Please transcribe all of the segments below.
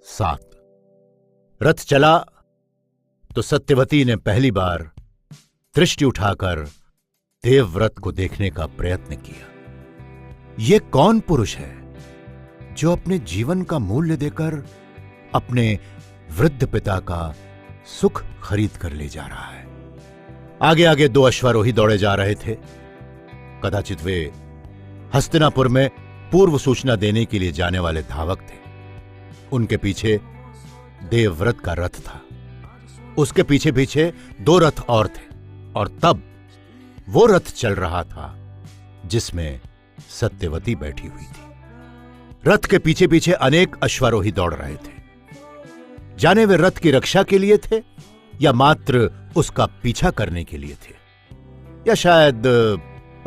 7। रथ चला तो सत्यवती ने पहली बार दृष्टि उठाकर देवव्रत को देखने का प्रयत्न किया। यह कौन पुरुष है जो अपने जीवन का मूल्य देकर अपने वृद्ध पिता का सुख खरीद कर ले जा रहा है? आगे आगे 2 अश्वारोही दौड़े जा रहे थे। कदाचित वे हस्तिनापुर में पूर्व सूचना देने के लिए जाने वाले धावक थे। उनके पीछे देवव्रत का रथ था। उसके पीछे पीछे 2 रथ और थे, और तब वो रथ चल रहा था जिसमें सत्यवती बैठी हुई थी। रथ के पीछे पीछे अनेक अश्वारोही दौड़ रहे थे। जाने वे रथ की रक्षा के लिए थे या मात्र उसका पीछा करने के लिए थे, या शायद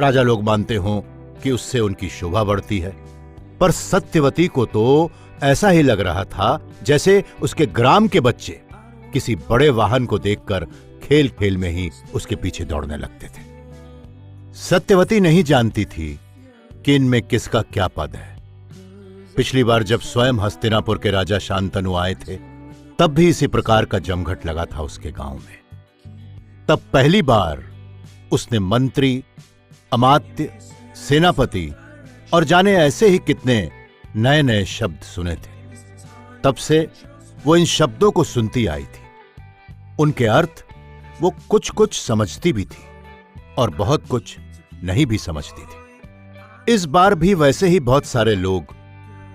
राजा लोग मानते हों कि उससे उनकी शोभा बढ़ती है। पर सत्यवती को तो ऐसा ही लग रहा था जैसे उसके ग्राम के बच्चे किसी बड़े वाहन को देखकर खेल खेल में ही उसके पीछे दौड़ने लगते थे। सत्यवती नहीं जानती थी कि इनमें किसका क्या पद है। पिछली बार जब स्वयं हस्तिनापुर के राजा शांतनु आए थे, तब भी इसी प्रकार का जमघट लगा था उसके गांव में। तब पहली बार उसने मंत्री, अमात्य, सेनापति और जाने ऐसे ही कितने नए नए शब्द सुने थे। तब से वो इन शब्दों को सुनती आई थी। उनके अर्थ वो कुछ कुछ समझती भी थी और बहुत कुछ नहीं भी समझती थी। इस बार भी वैसे ही बहुत सारे लोग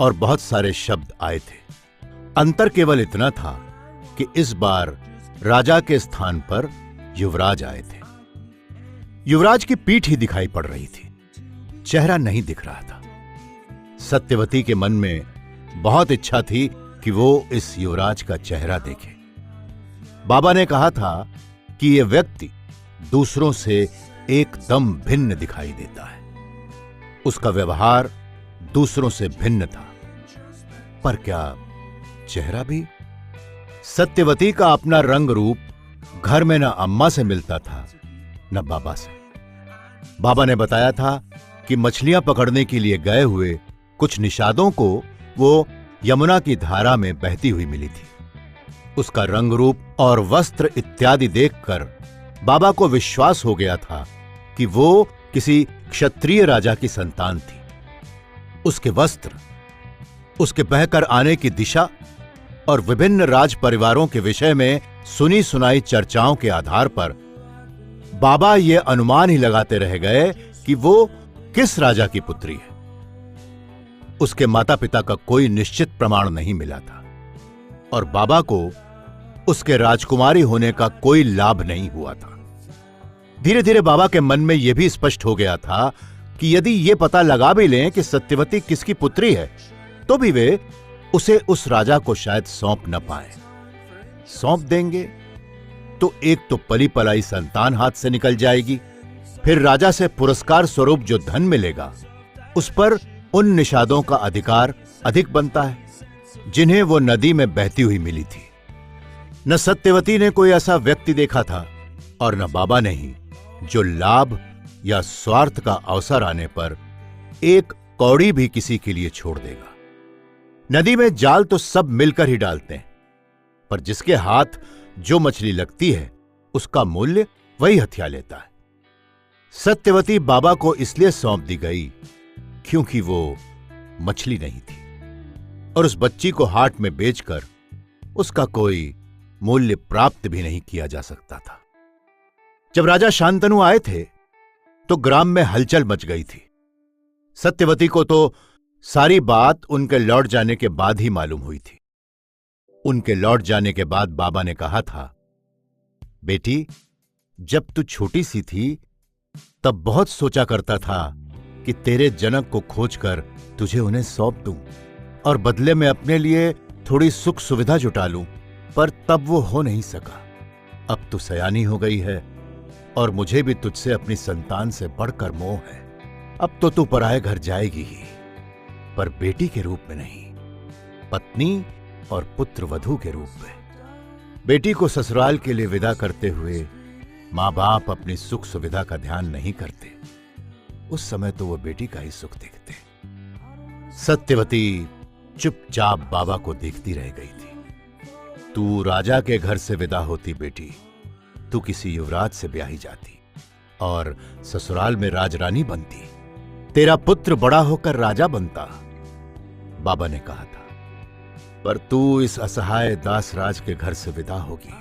और बहुत सारे शब्द आए थे। अंतर केवल इतना था कि इस बार राजा के स्थान पर युवराज आए थे। युवराज की पीठ ही दिखाई पड़ रही थी, चेहरा नहीं दिख रहा था। सत्यवती के मन में बहुत इच्छा थी कि वो इस युवराज का चेहरा देखे। बाबा ने कहा था कि यह व्यक्ति दूसरों से एकदम भिन्न दिखाई देता है। उसका व्यवहार दूसरों से भिन्न था। पर क्या चेहरा भी? सत्यवती का अपना रंग रूप घर में न अम्मा से मिलता था न बाबा से। बाबा ने बताया था कि मछलियां पकड़ने के लिए गए हुए कुछ निषादों को वो यमुना की धारा में बहती हुई मिली थी। उसका रंग रूप और वस्त्र इत्यादि देखकर बाबा को विश्वास हो गया था कि वो किसी क्षत्रिय राजा की संतान थी। उसके वस्त्र, उसके बहकर आने की दिशा और विभिन्न राज परिवारों के विषय में सुनी सुनाई चर्चाओं के आधार पर बाबा ये अनुमान ही लगाते रह गए कि वो किस राजा की पुत्री है। उसके माता पिता का कोई निश्चित प्रमाण नहीं मिला था और बाबा को उसके राजकुमारी होने का कोई लाभ नहीं हुआ था। धीरे धीरे बाबा के मन में यह भी स्पष्ट हो गया था कि यदि यह पता लगा भी लें कि सत्यवती किसकी पुत्री है, तो भी वे उसे उस राजा को शायद सौंप न पाए। सौंप देंगे तो एक तो पली पलाई संतान हाथ से निकल जाएगी, फिर राजा से पुरस्कार स्वरूप जो धन मिलेगा उस पर उन निषादों का अधिकार अधिक बनता है जिन्हें वो नदी में बहती हुई मिली थी। न सत्यवती ने कोई ऐसा व्यक्ति देखा था और न बाबा ने ही जो लाभ या स्वार्थ का अवसर आने पर एक कौड़ी भी किसी के लिए छोड़ देगा। नदी में जाल तो सब मिलकर ही डालते हैं, पर जिसके हाथ जो मछली लगती है उसका मूल्य वही हथिया लेता है। सत्यवती बाबा को इसलिए सौंप दी गई क्योंकि वो मछली नहीं थी और उस बच्ची को हाट में बेचकर उसका कोई मूल्य प्राप्त भी नहीं किया जा सकता था। जब राजा शांतनु आए थे तो ग्राम में हलचल मच गई थी। सत्यवती को तो सारी बात उनके लौट जाने के बाद ही मालूम हुई थी। उनके लौट जाने के बाद बाबा ने कहा था, बेटी, जब तू छोटी सी थी तब बहुत सोचा करता था कि तेरे जनक को खोजकर तुझे उन्हें सौंप दूं और बदले में अपने लिए थोड़ी सुख सुविधा जुटा लूं, पर तब वो हो नहीं सका। अब तू सयानी हो गई है और मुझे भी तुझसे अपनी संतान से बढ़कर मोह है। अब तो तू पराये घर जाएगी ही, पर बेटी के रूप में नहीं, पत्नी और पुत्र वधू के रूप में। बेटी को ससुराल के लिए विदा करते हुए मां बाप अपनी सुख सुविधा का ध्यान नहीं करते। उस समय तो वो बेटी का ही सुख देखते। सत्यवती चुपचाप बाबा को देखती रह गई थी। तू राजा के घर से विदा होती बेटी, तू किसी युवराज से ब्याही जाती और ससुराल में राजरानी बनती, तेरा पुत्र बड़ा होकर राजा बनता, बाबा ने कहा था। पर तू इस असहाय दासराज के घर से विदा होगी,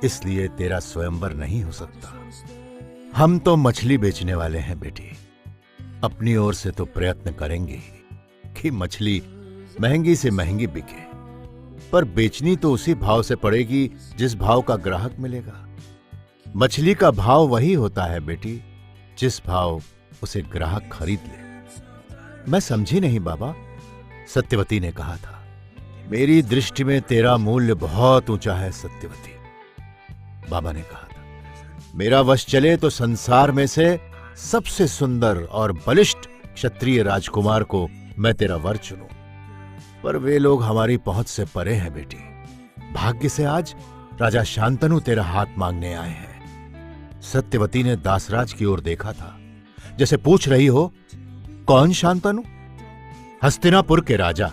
इसलिए तेरा स्वयंवर नहीं हो सकता। हम तो मछली बेचने वाले हैं बेटी, अपनी ओर से तो प्रयत्न करेंगे ही कि मछली महंगी से महंगी बिके, पर बेचनी तो उसी भाव से पड़ेगी जिस भाव का ग्राहक मिलेगा। मछली का भाव वही होता है बेटी जिस भाव उसे ग्राहक खरीद ले। मैं समझी नहीं बाबा, सत्यवती ने कहा था। मेरी दृष्टि में तेरा मूल्य बहुत ऊंचा है सत्यवती, बाबा ने कहा था। मेरा वश चले तो संसार में से सबसे सुंदर और बलिष्ठ क्षत्रिय राजकुमार को मैं तेरा वर चुनूं, पर वे लोग हमारी पहुंच से परे हैं बेटी। भाग्य से आज राजा शांतनु तेरा हाथ मांगने आए हैं। सत्यवती ने दासराज की ओर देखा था, जैसे पूछ रही हो, कौन शांतनु? हस्तिनापुर के राजा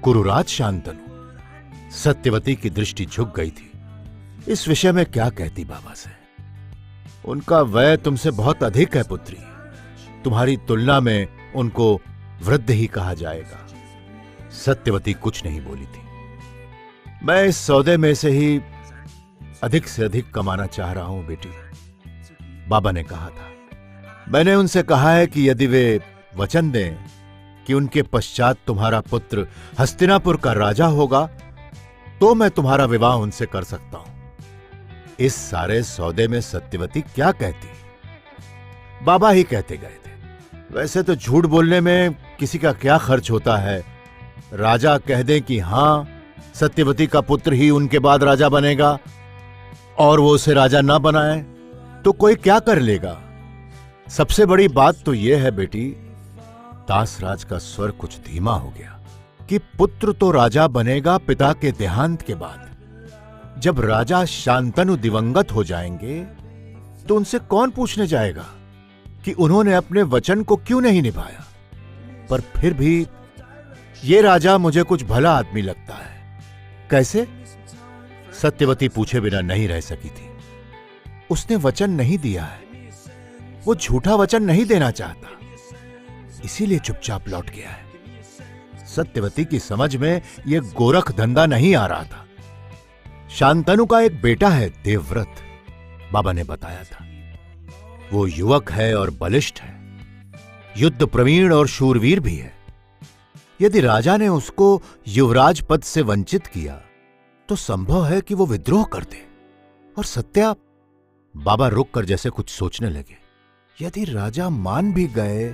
कुरुराज शांतनु। सत्यवती की दृष्टि झुक गई थी। इस विषय में क्या कहती बाबा से? उनका वय तुमसे बहुत अधिक है पुत्री, तुम्हारी तुलना में उनको वृद्ध ही कहा जाएगा। सत्यवती कुछ नहीं बोली थी। मैं इस सौदे में से ही अधिक से अधिक कमाना चाह रहा हूं बेटी, बाबा ने कहा था। मैंने उनसे कहा है कि यदि वे वचन दें कि उनके पश्चात तुम्हारा पुत्र हस्तिनापुर का राजा होगा, तो मैं तुम्हारा विवाह उनसे कर सकता हूं। इस सारे सौदे में सत्यवती क्या कहती? बाबा ही कहते गए थे। वैसे तो झूठ बोलने में किसी का क्या खर्च होता है। राजा कह दें कि हां, सत्यवती का पुत्र ही उनके बाद राजा बनेगा, और वो उसे राजा ना बनाए तो कोई क्या कर लेगा? सबसे बड़ी बात तो यह है बेटी, दासराज का स्वर कुछ धीमा हो गया, कि पुत्र तो राजा बनेगा पिता के देहांत के बाद। जब राजा शांतनु दिवंगत हो जाएंगे तो उनसे कौन पूछने जाएगा कि उन्होंने अपने वचन को क्यों नहीं निभाया? पर फिर भी ये राजा मुझे कुछ भला आदमी लगता है। कैसे? सत्यवती पूछे बिना नहीं रह सकी थी। उसने वचन नहीं दिया है, वो झूठा वचन नहीं देना चाहता, इसीलिए चुपचाप लौट गया है। सत्यवती की समझ में यह गोरख धंधा नहीं आ रहा था। शांतनु का एक बेटा है देवव्रत, बाबा ने बताया था। वो युवक है और बलिष्ठ है, युद्ध प्रवीण और शूरवीर भी है। यदि राजा ने उसको युवराज पद से वंचित किया तो संभव है कि वो विद्रोह कर दे। और सत्या, बाबा रुककर जैसे कुछ सोचने लगे, यदि राजा मान भी गए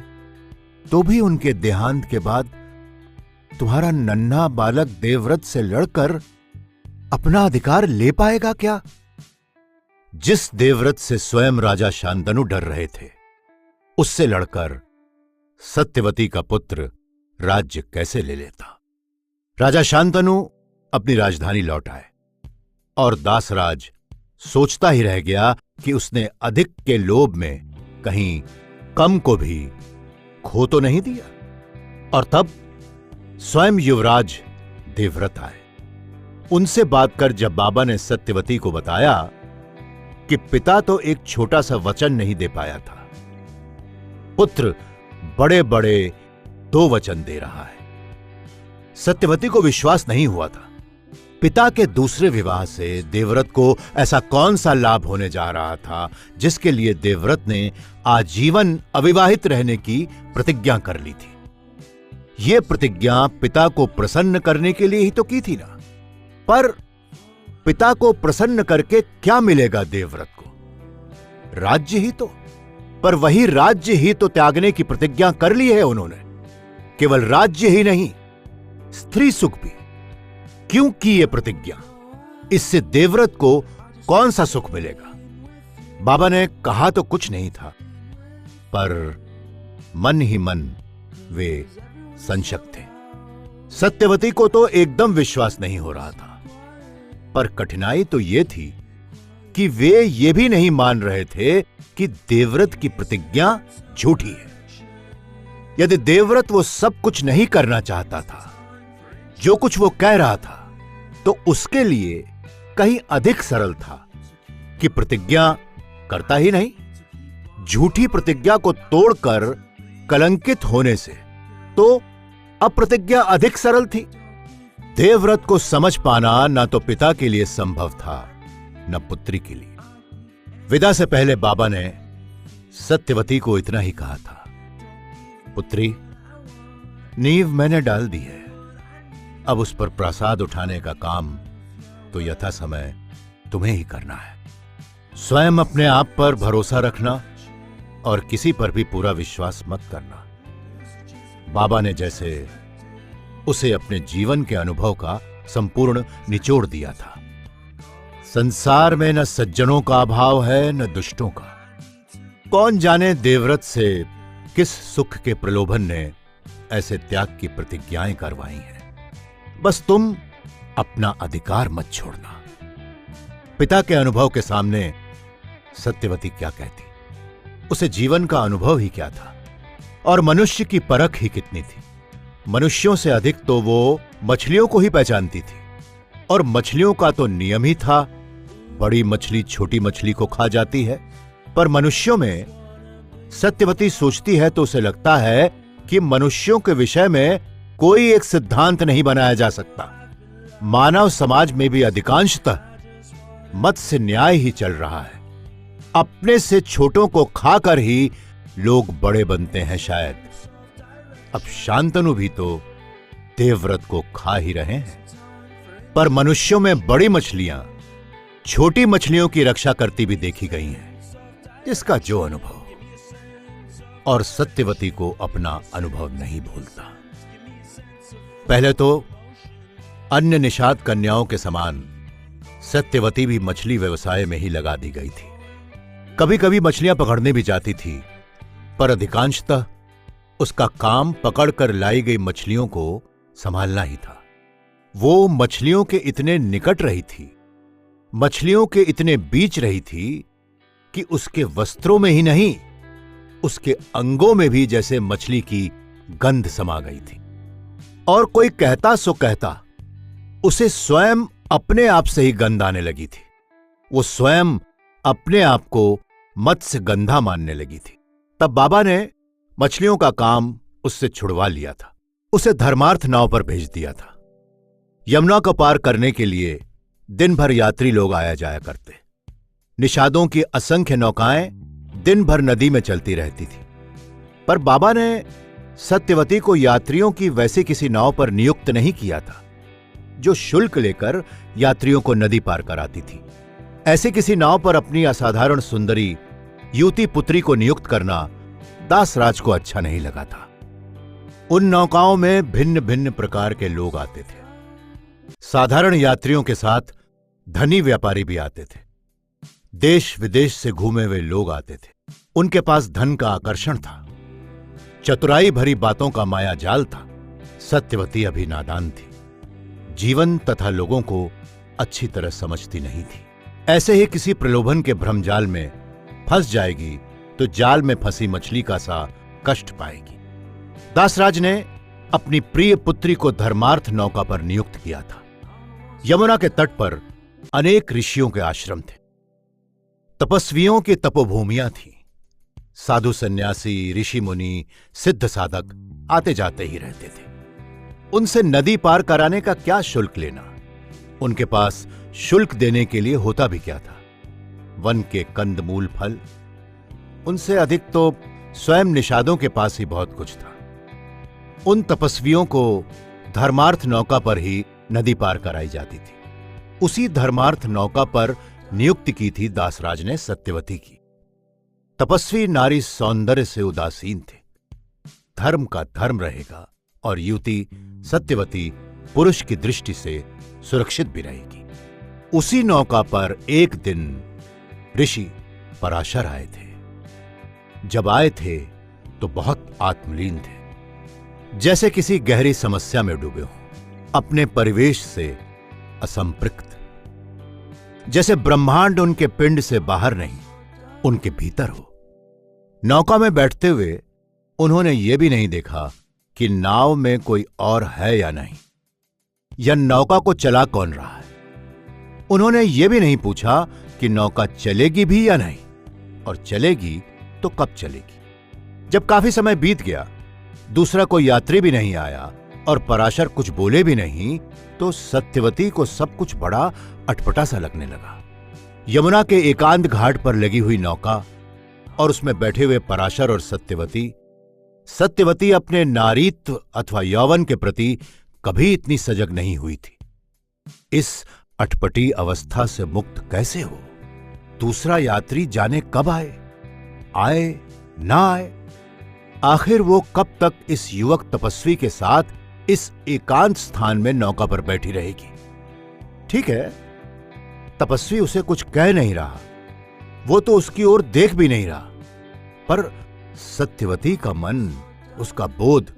तो भी उनके देहांत के बाद तुम्हारा नन्हा बालक देवव्रत से लड़कर अपना अधिकार ले पाएगा क्या? जिस देवव्रत से स्वयं राजा शांतनु डर रहे थे, उससे लड़कर सत्यवती का पुत्र राज्य कैसे ले लेता? राजा शांतनु अपनी राजधानी लौट आए और दासराज सोचता ही रह गया कि उसने अधिक के लोभ में कहीं कम को भी खो तो नहीं दिया। और तब स्वयं युवराज देवव्रत आए। उनसे बात कर जब बाबा ने सत्यवती को बताया कि पिता तो एक छोटा सा वचन नहीं दे पाया था, पुत्र बड़े बड़े 2 वचन दे रहा है, सत्यवती को विश्वास नहीं हुआ था। पिता के दूसरे विवाह से देवव्रत को ऐसा कौन सा लाभ होने जा रहा था जिसके लिए देवव्रत ने आजीवन अविवाहित रहने की प्रतिज्ञा कर ली थी? यह प्रतिज्ञा पिता को प्रसन्न करने के लिए ही तो की थी ना। पर पिता को प्रसन्न करके क्या मिलेगा देवव्रत को? राज्य ही तो। पर वही राज्य ही तो त्यागने की प्रतिज्ञा कर ली है उन्होंने। केवल राज्य ही नहीं, स्त्री सुख भी। क्यों की ये प्रतिज्ञा? इससे देवव्रत को कौन सा सुख मिलेगा? बाबा ने कहा तो कुछ नहीं था, पर मन ही मन वे संशय थे। सत्यवती को तो एकदम विश्वास नहीं हो रहा था, पर कठिनाई तो यह थी कि वे ये भी नहीं मान रहे थे कि देवव्रत की प्रतिज्ञा झूठी है। यदि देवव्रत वो सब कुछ नहीं करना चाहता था जो कुछ वो कह रहा था तो उसके लिए कहीं अधिक सरल था कि प्रतिज्ञा करता ही नहीं, झूठी प्रतिज्ञा को तोड़कर कलंकित होने से तो अप्रतिज्ञा अधिक सरल थी। देवव्रत को समझ पाना न तो पिता के लिए संभव था न पुत्री के लिए। विदा से पहले बाबा ने सत्यवती को इतना ही कहा था, पुत्री, नींव मैंने डाल दी है, अब उस पर प्रासाद उठाने का काम तो यथा समय तुम्हें ही करना है। स्वयं अपने आप पर भरोसा रखना और किसी पर भी पूरा विश्वास मत करना। बाबा ने जैसे उसे अपने जीवन के अनुभव का संपूर्ण निचोड़ दिया था। संसार में न सज्जनों का अभाव है न दुष्टों का। कौन जाने देवव्रत से किस सुख के प्रलोभन ने ऐसे त्याग की प्रतिज्ञाएं करवाई हैं। बस तुम अपना अधिकार मत छोड़ना। पिता के अनुभव के सामने सत्यवती क्या कहती? उसे जीवन का अनुभव ही क्या था और मनुष्य की परख ही कितनी थी। मनुष्यों से अधिक तो वो मछलियों को ही पहचानती थी और मछलियों का तो नियम ही था, बड़ी मछली छोटी मछली को खा जाती है। पर मनुष्यों में सत्यवती सोचती है तो उसे लगता है कि मनुष्यों के विषय में कोई एक सिद्धांत नहीं बनाया जा सकता। मानव समाज में भी अधिकांशतः मत्स्य न्याय ही चल रहा है। अपने से छोटों को खाकर ही लोग बड़े बनते हैं शायद। अब शांतनु भी तो देवव्रत को खा ही रहे हैं। पर मनुष्यों में बड़ी मछलियां छोटी मछलियों की रक्षा करती भी देखी गई हैं, जिसका जो अनुभव। और सत्यवती को अपना अनुभव नहीं भूलता। पहले तो अन्य निषाद कन्याओं के समान सत्यवती भी मछली व्यवसाय में ही लगा दी गई थी। कभी कभी मछलियां पकड़ने भी जाती थी, पर अधिकांशतः उसका काम पकड़कर लाई गई मछलियों को संभालना ही था। वो मछलियों के इतने निकट रही थी, मछलियों के इतने बीच रही थी कि उसके वस्त्रों में ही नहीं, उसके अंगों में भी जैसे मछली की गंध समा गई थी। और कोई कहता सो कहता, उसे स्वयं अपने आप से ही गंध आने लगी थी। वो स्वयं अपने आप को मत्स्य गंधा मानने लगी थी। तब बाबा ने मछलियों का काम उससे छुड़वा लिया था। उसे धर्मार्थ नाव पर भेज दिया था। यमुना को पार करने के लिए दिन भर यात्री लोग आया जाया करते। निषादों की असंख्य नौकाएं दिन भर नदी में चलती रहती थी। पर बाबा ने सत्यवती को यात्रियों की वैसी किसी नाव पर नियुक्त नहीं किया था जो शुल्क लेकर यात्रियों को नदी पार कराती थी। ऐसी किसी नाव पर अपनी असाधारण सुंदरी युवती पुत्री को नियुक्त करना दासराज को अच्छा नहीं लगा था। उन नौकाओं में भिन्न भिन्न प्रकार के लोग आते थे। साधारण यात्रियों के साथ धनी व्यापारी भी आते थे। देश विदेश से घूमे हुए लोग आते थे। उनके पास धन का आकर्षण था, चतुराई भरी बातों का माया जाल था। सत्यवती अभी नादान थी, जीवन तथा लोगों को अच्छी तरह समझती नहीं थी। ऐसे ही किसी प्रलोभन के भ्रमजाल में फंस जाएगी तो जाल में फंसी मछली का सा कष्ट पाएगी। दासराज ने अपनी प्रिय पुत्री को धर्मार्थ नौका पर नियुक्त किया था। यमुना के तट पर अनेक ऋषियों के आश्रम थे, तपस्वियों की तपोभूमियां थीं। साधु सन्यासी, ऋषि मुनि, सिद्ध साधक आते जाते ही रहते थे। उनसे नदी पार कराने का क्या शुल्क लेना? उनके पास शुल्क देने के लिए होता भी क्या था? वन के कंदमूल फल। उनसे अधिक तो स्वयं निषादों के पास ही बहुत कुछ था। उन तपस्वियों को धर्मार्थ नौका पर ही नदी पार कराई जाती थी। उसी धर्मार्थ नौका पर नियुक्ति की थी दासराज ने सत्यवती की। तपस्वी नारी सौंदर्य से उदासीन थे। धर्म का धर्म रहेगा और युवती सत्यवती पुरुष की दृष्टि से सुरक्षित भी रहेगी। उसी नौका पर एक दिन ऋषि पराशर आए थे। जब आए थे तो बहुत आत्मलीन थे, जैसे किसी गहरी समस्या में डूबे हों, अपने परिवेश से असंपृक्त, जैसे ब्रह्मांड उनके पिंड से बाहर नहीं, उनके भीतर हो। नौका में बैठते हुए उन्होंने ये भी नहीं देखा कि नाव में कोई और है या नहीं। या नौका को चला कौन रहा है। उन्होंने यह भी नहीं पूछा कि नौका चलेगी भी या नहीं, और चलेगी तो कब चलेगी। जब काफी समय बीत गया, दूसरा कोई यात्री भी नहीं आया और पराशर कुछ बोले भी नहीं, तो सत्यवती को सब कुछ बड़ा अटपटा सा लगने लगा। यमुना के एकांत घाट पर लगी हुई नौका और उसमें बैठे हुए पराशर और सत्यवती अपने नारीत्व अथवा यौवन के प्रति कभी इतनी सजग नहीं हुई थी। इस अटपटी अवस्था से मुक्त कैसे हो? दूसरा यात्री जाने कब आए ना आए, आखिर वो कब तक इस युवक तपस्वी के साथ इस एकांत स्थान में नौका पर बैठी रहेगी। ठीक है, तपस्वी उसे कुछ कह नहीं रहा, वो तो उसकी ओर देख भी नहीं रहा, पर सत्यवती का मन, उसका बोध,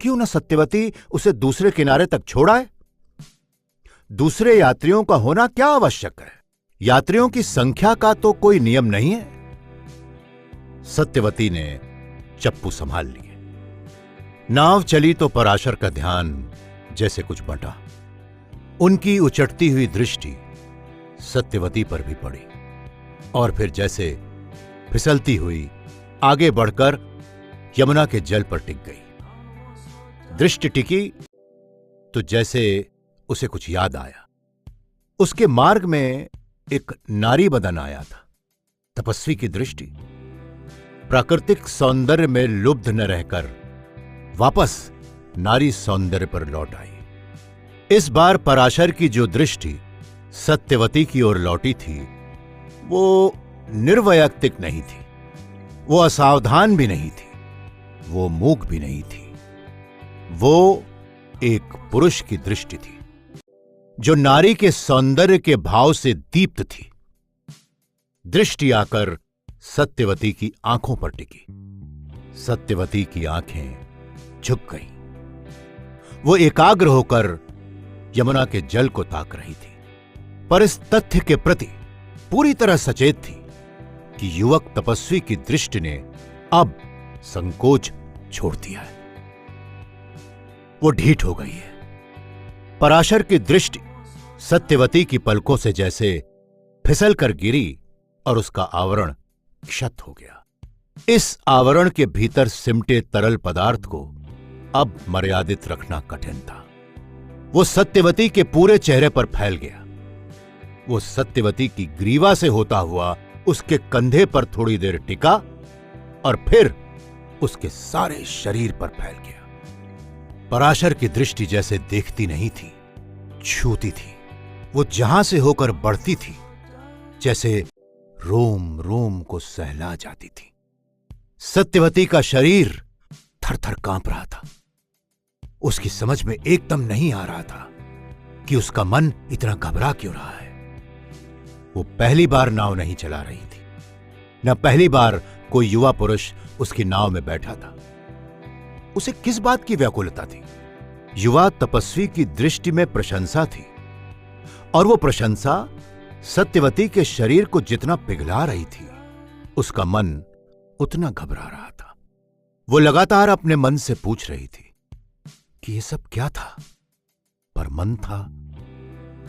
क्यों न सत्यवती उसे दूसरे किनारे तक छोड़ाए। दूसरे यात्रियों का होना क्या आवश्यक है? यात्रियों की संख्या का तो कोई नियम नहीं है। सत्यवती ने चप्पू संभाल लिए। नाव चली तो पराशर का ध्यान जैसे कुछ बंटा। उनकी उचटती हुई दृष्टि सत्यवती पर भी पड़ी और फिर जैसे फिसलती हुई आगे बढ़कर यमुना के जल पर टिक गई। दृष्टि टिकी तो जैसे उसे कुछ याद आया। उसके मार्ग में एक नारी बदन आया था। तपस्वी की दृष्टि प्राकृतिक सौंदर्य में लुब्ध न रहकर वापस नारी सौंदर्य पर लौट आई। इस बार पराशर की जो दृष्टि सत्यवती की ओर लौटी थी, वो निर्वैयक्तिक नहीं थी, वो असावधान भी नहीं थी, वो मूक भी नहीं थी। वो एक पुरुष की दृष्टि थी जो नारी के सौंदर्य के भाव से दीप्त थी। दृष्टि आकर सत्यवती की आंखों पर टिकी। सत्यवती की आंखें झुक गईं। वो एकाग्र होकर यमुना के जल को ताक रही थी, पर इस तथ्य के प्रति पूरी तरह सचेत थी कि युवक तपस्वी की दृष्टि ने अब संकोच छोड़ दिया है। वो ढीठ हो गई है। पराशर की दृष्टि सत्यवती की पलकों से जैसे फिसल कर गिरी और उसका आवरण क्षत हो गया। इस आवरण के भीतर सिमटे तरल पदार्थ को अब मर्यादित रखना कठिन था। वो सत्यवती के पूरे चेहरे पर फैल गया। वो सत्यवती की ग्रीवा से होता हुआ उसके कंधे पर थोड़ी देर टिका और फिर उसके सारे शरीर पर फैल गया। पराशर की दृष्टि जैसे देखती नहीं थी, छूती थी। वो जहां से होकर बढ़ती थी जैसे रोम रोम को सहला जाती थी। सत्यवती का शरीर थर-थर कांप रहा था। उसकी समझ में एकदम नहीं आ रहा था कि उसका मन इतना घबरा क्यों रहा है। वो पहली बार नाव नहीं चला रही थी, न पहली बार कोई युवा पुरुष उसकी नाव में बैठा था। उसे किस बात की व्याकुलता थी? युवा तपस्वी की दृष्टि में प्रशंसा थी, और वो प्रशंसा सत्यवती के शरीर को जितना पिघला रही थी, उसका मन उतना घबरा रहा था। वो लगातार अपने मन से पूछ रही थी कि ये सब क्या था, पर मन था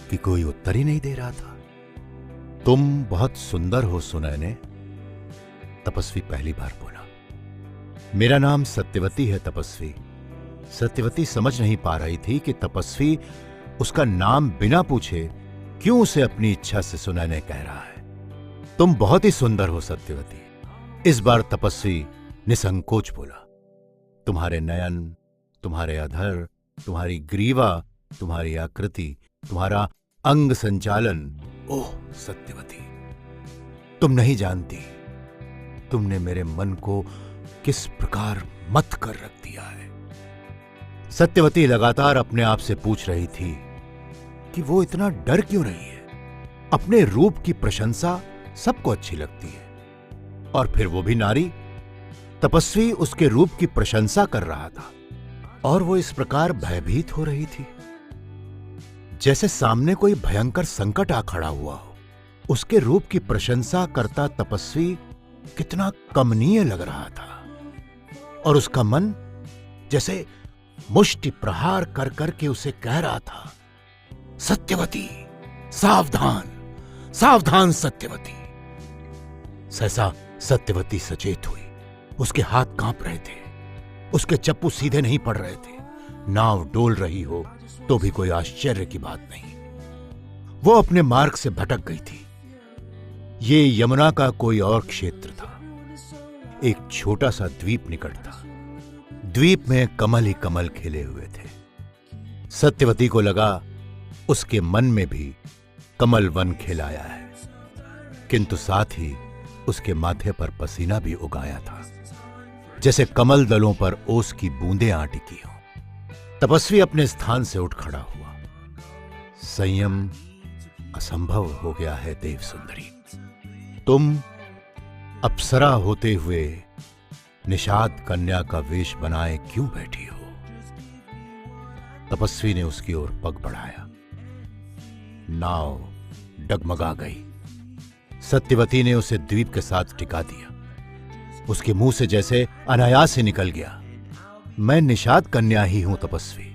कि कोई उत्तर ही नहीं दे रहा था। तुम बहुत सुंदर हो सुनैने, तपस्वी पहली बार बोला। मेरा नाम सत्यवती है तपस्वी। सत्यवती समझ नहीं पा रही थी कि तपस्वी उसका नाम बिना पूछे क्यों उसे अपनी इच्छा से सुनैने कह रहा है। तुम बहुत ही सुंदर हो सत्यवती। इस बार तपस्वी निसंकोच बोला। तुम्हारे नयन, तुम्हारे अधर, तुम्हारी ग्रीवा, तुम्हारी आकृति, तुम्हारा अंग संचालन, ओह सत्यवती, तुम नहीं जानती तुमने मेरे मन को किस प्रकार मत कर रख दिया है। सत्यवती लगातार अपने आप से पूछ रही थी कि वो इतना डर क्यों रही है। अपने रूप की प्रशंसा सबको अच्छी लगती है, और फिर वो भी नारी। तपस्वी उसके रूप की प्रशंसा कर रहा था और वो इस प्रकार भयभीत हो रही थी जैसे सामने कोई भयंकर संकट आ खड़ा हुआ हो। उसके रूप की प्रशंसा करता तपस्वी कितना कमनीय लग रहा था, और उसका मन जैसे मुष्टि प्रहार कर करके उसे कह रहा था, सत्यवती सावधान, सावधान सत्यवती। सहसा सत्यवती सचेत हुई। उसके हाथ कांप रहे थे, उसके चप्पू सीधे नहीं पड़ रहे थे। नाव डोल रही हो तो भी कोई आश्चर्य की बात नहीं। वो अपने मार्ग से भटक गई थी। ये यमुना का कोई और क्षेत्र था। एक छोटा सा द्वीप निकट था। द्वीप में कमल ही कमल खिले हुए थे। सत्यवती को लगा उसके मन में भी कमल वन खिलाया है, किंतु साथ ही उसके माथे पर पसीना भी उगाया था, जैसे कमल दलों पर ओस की बूंदें आ टिकी हों। तपस्वी अपने स्थान से उठ खड़ा हुआ। संयम असंभव हो गया है देव सुंदरी। तुम अप्सरा होते हुए निषाद कन्या का वेश बनाए क्यों बैठी हो? तपस्वी ने उसकी ओर पग बढ़ाया। नाव डगमगा गई। सत्यवती ने उसे द्वीप के साथ टिका दिया। उसके मुंह से जैसे अनायास ही निकल गया, मैं निषाद कन्या ही हूं तपस्वी।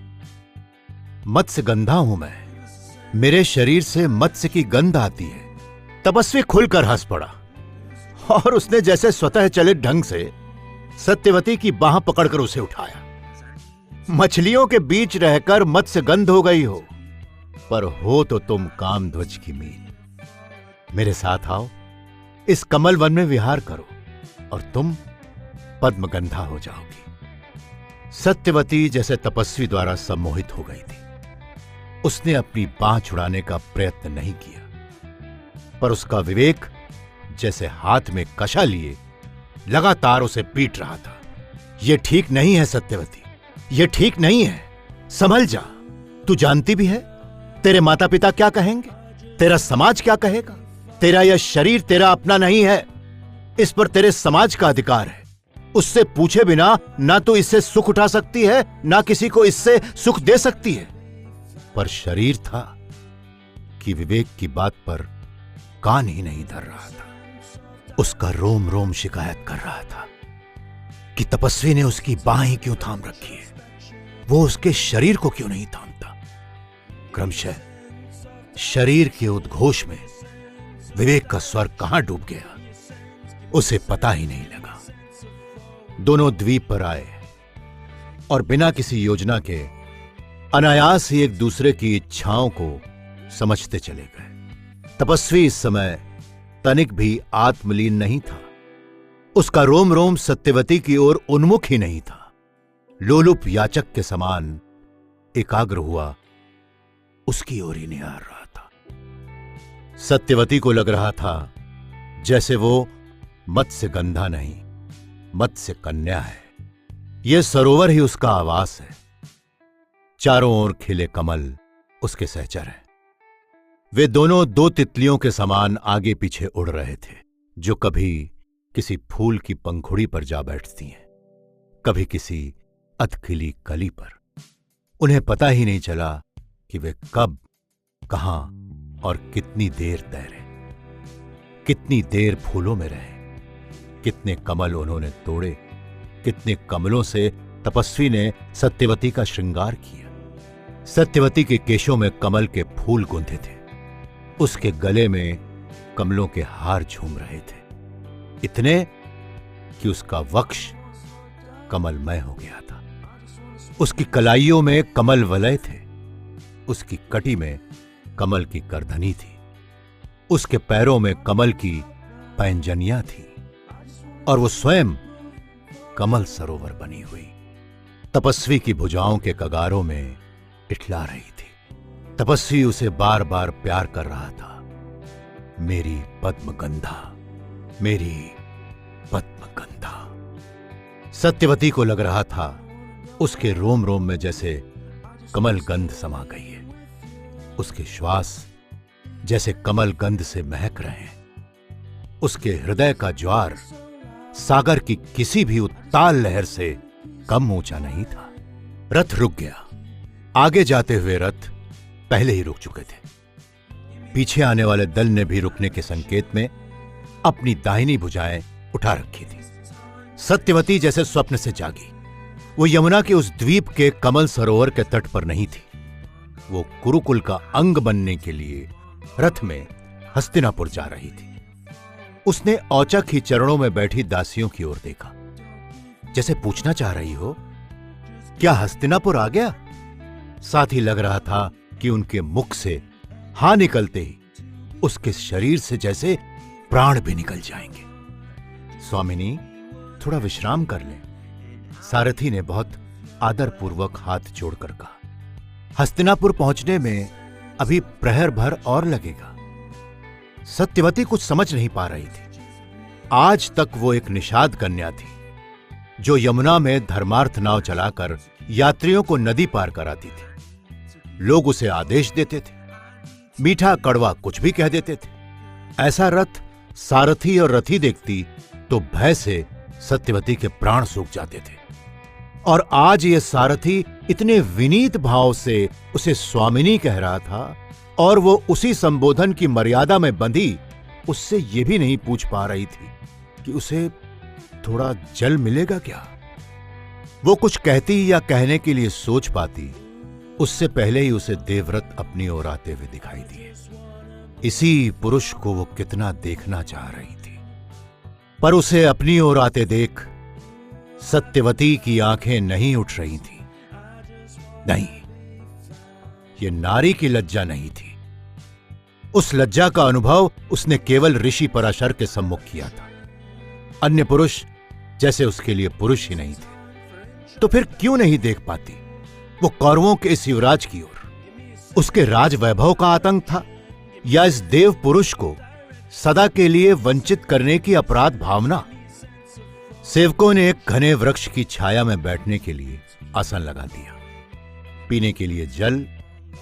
मत्स्य गंधा हूं मैं, मेरे शरीर से मत्स्य की गंध आती है। तपस्वी खुलकर हंस पड़ा और उसने जैसे स्वतः चलित ढंग से सत्यवती की बाह पकड़कर उसे उठाया। मछलियों के बीच रहकर मत्स्य गंध हो गई हो, पर हो तो तुम कामध्वज की मीन। मेरे साथ आओ, इस कमल वन में विहार करो और तुम पद्मगंधा हो जाओगी। सत्यवती जैसे तपस्वी द्वारा सम्मोहित हो गई थी। उसने अपनी बांह छुड़ाने का प्रयत्न नहीं किया, पर उसका विवेक जैसे हाथ में कशा लिए लगातार उसे पीट रहा था। यह ठीक नहीं है सत्यवती, यह ठीक नहीं है। संभल जा। तू जानती भी है तेरे माता पिता क्या कहेंगे, तेरा समाज क्या कहेगा। तेरा यह शरीर तेरा अपना नहीं है, इस पर तेरे समाज का अधिकार है। उससे पूछे बिना ना तो इससे सुख उठा सकती है, ना किसी को इससे सुख दे सकती है। पर शरीर था कि विवेक की बात पर कान ही नहीं धर रहा था। उसका रोम रोम शिकायत कर रहा था कि तपस्वी ने उसकी बांह ही क्यों थाम रखी है, वो उसके शरीर को क्यों नहीं थामता। क्रमशः शरीर के उद्घोष में विवेक का स्वर कहां डूब गया, उसे पता ही नहीं लगा। दोनों द्वीप पर आए और बिना किसी योजना के अनायास ही एक दूसरे की इच्छाओं को समझते चले गए। तपस्वी इस समय तनिक भी आत्मलीन नहीं था। उसका रोम रोम सत्यवती की ओर उन्मुख ही नहीं था। लोलुप याचक के समान एकाग्र हुआ उसकी ओर ही निहार रहा था। सत्यवती को लग रहा था जैसे वो मत्स्य गंधा नहीं, मत्स्य कन्या है। यह सरोवर ही उसका आवास है। चारों ओर खिले कमल उसके सहचर हैं। वे दोनों दो तितलियों के समान आगे पीछे उड़ रहे थे, जो कभी किसी फूल की पंखुड़ी पर जा बैठती हैं, कभी किसी अधखिली कली पर। उन्हें पता ही नहीं चला कि वे कब, कहां और कितनी देर तैरे, कितनी देर फूलों में रहे, कितने कमल उन्होंने तोड़े, कितने कमलों से तपस्वी ने सत्यवती का श्रृंगार किया। सत्यवती के केशों में कमल के फूल गूंथे थे, उसके गले में कमलों के हार झूम रहे थे, इतने कि उसका वक्ष कमलमय हो गया था। उसकी कलाइयों में कमल वलय थे, उसकी कटी में कमल की करधनी थी, उसके पैरों में कमल की पैंजनियां थी और वो स्वयं कमल सरोवर बनी हुई तपस्वी की भुजाओं के कगारों में इठला रही थी। तपस्वी उसे बार बार प्यार कर रहा था। मेरी पद्मगंधा, मेरी पद्मगंधा। सत्यवती को लग रहा था उसके रोम रोम में जैसे कमल गंध समा गई है। उसके श्वास जैसे कमल गंध से महक रहे हैं। उसके हृदय का ज्वार सागर की किसी भी उत्ताल लहर से कम ऊंचा नहीं था। रथ रुक गया। आगे जाते हुए रथ पहले ही रुक चुके थे। पीछे आने वाले दल ने भी रुकने के संकेत में अपनी दाहिनी भुजाएं उठा रखी थी। सत्यवती जैसे स्वप्न से जागी। वो यमुना के उस द्वीप के कमल सरोवर के तट पर नहीं थी। वो कुरुकुल का अंग बनने के लिए रथ में हस्तिनापुर जा रही थी। उसने औचक ही चरणों में बैठी दासियों की ओर देखा, जैसे पूछना चाह रही हो, क्या हस्तिनापुर आ गया? साथ ही लग रहा था कि उनके मुख से हां निकलते ही उसके शरीर से जैसे प्राण भी निकल जाएंगे। स्वामिनी, थोड़ा विश्राम कर लें, सारथी ने बहुत आदरपूर्वक हाथ जोड़कर कहा। हस्तिनापुर पहुंचने में अभी प्रहर भर और लगेगा। सत्यवती कुछ समझ नहीं पा रही थी। आज तक वो एक निषाद कन्या थी जो यमुना में धर्मार्थ नाव चलाकर यात्रियों को नदी पार कराती थी। लोग उसे आदेश देते थे, मीठा कड़वा कुछ भी कह देते थे। ऐसा रथ सारथी और रथी देखती तो भय से सत्यवती के प्राण सूख जाते थे। और आज ये सारथी इतने विनीत भाव से उसे स्वामिनी कह रहा था और वो उसी संबोधन की मर्यादा में बंधी उससे ये भी नहीं पूछ पा रही थी कि उसे थोड़ा जल मिलेगा क्या। वो कुछ कहती या कहने के लिए सोच पाती, उससे पहले ही उसे देवव्रत अपनी ओर आते हुए दिखाई दिए। इसी पुरुष को वो कितना देखना चाह रही थी, पर उसे अपनी ओर आते देख सत्यवती की आंखें नहीं उठ रही थी। नहीं, ये नारी की लज्जा नहीं थी। उस लज्जा का अनुभव उसने केवल ऋषि पराशर के सम्मुख किया था। अन्य पुरुष जैसे उसके लिए पुरुष ही नहीं थे। तो फिर क्यों नहीं देख पाती वो कौरवों के इस युवराज की ओर? उसके राज वैभव का आतंक था या इस देव पुरुष को सदा के लिए वंचित करने की अपराध भावना? सेवकों ने एक घने वृक्ष की छाया में बैठने के लिए आसन लगा दिया, पीने के लिए जल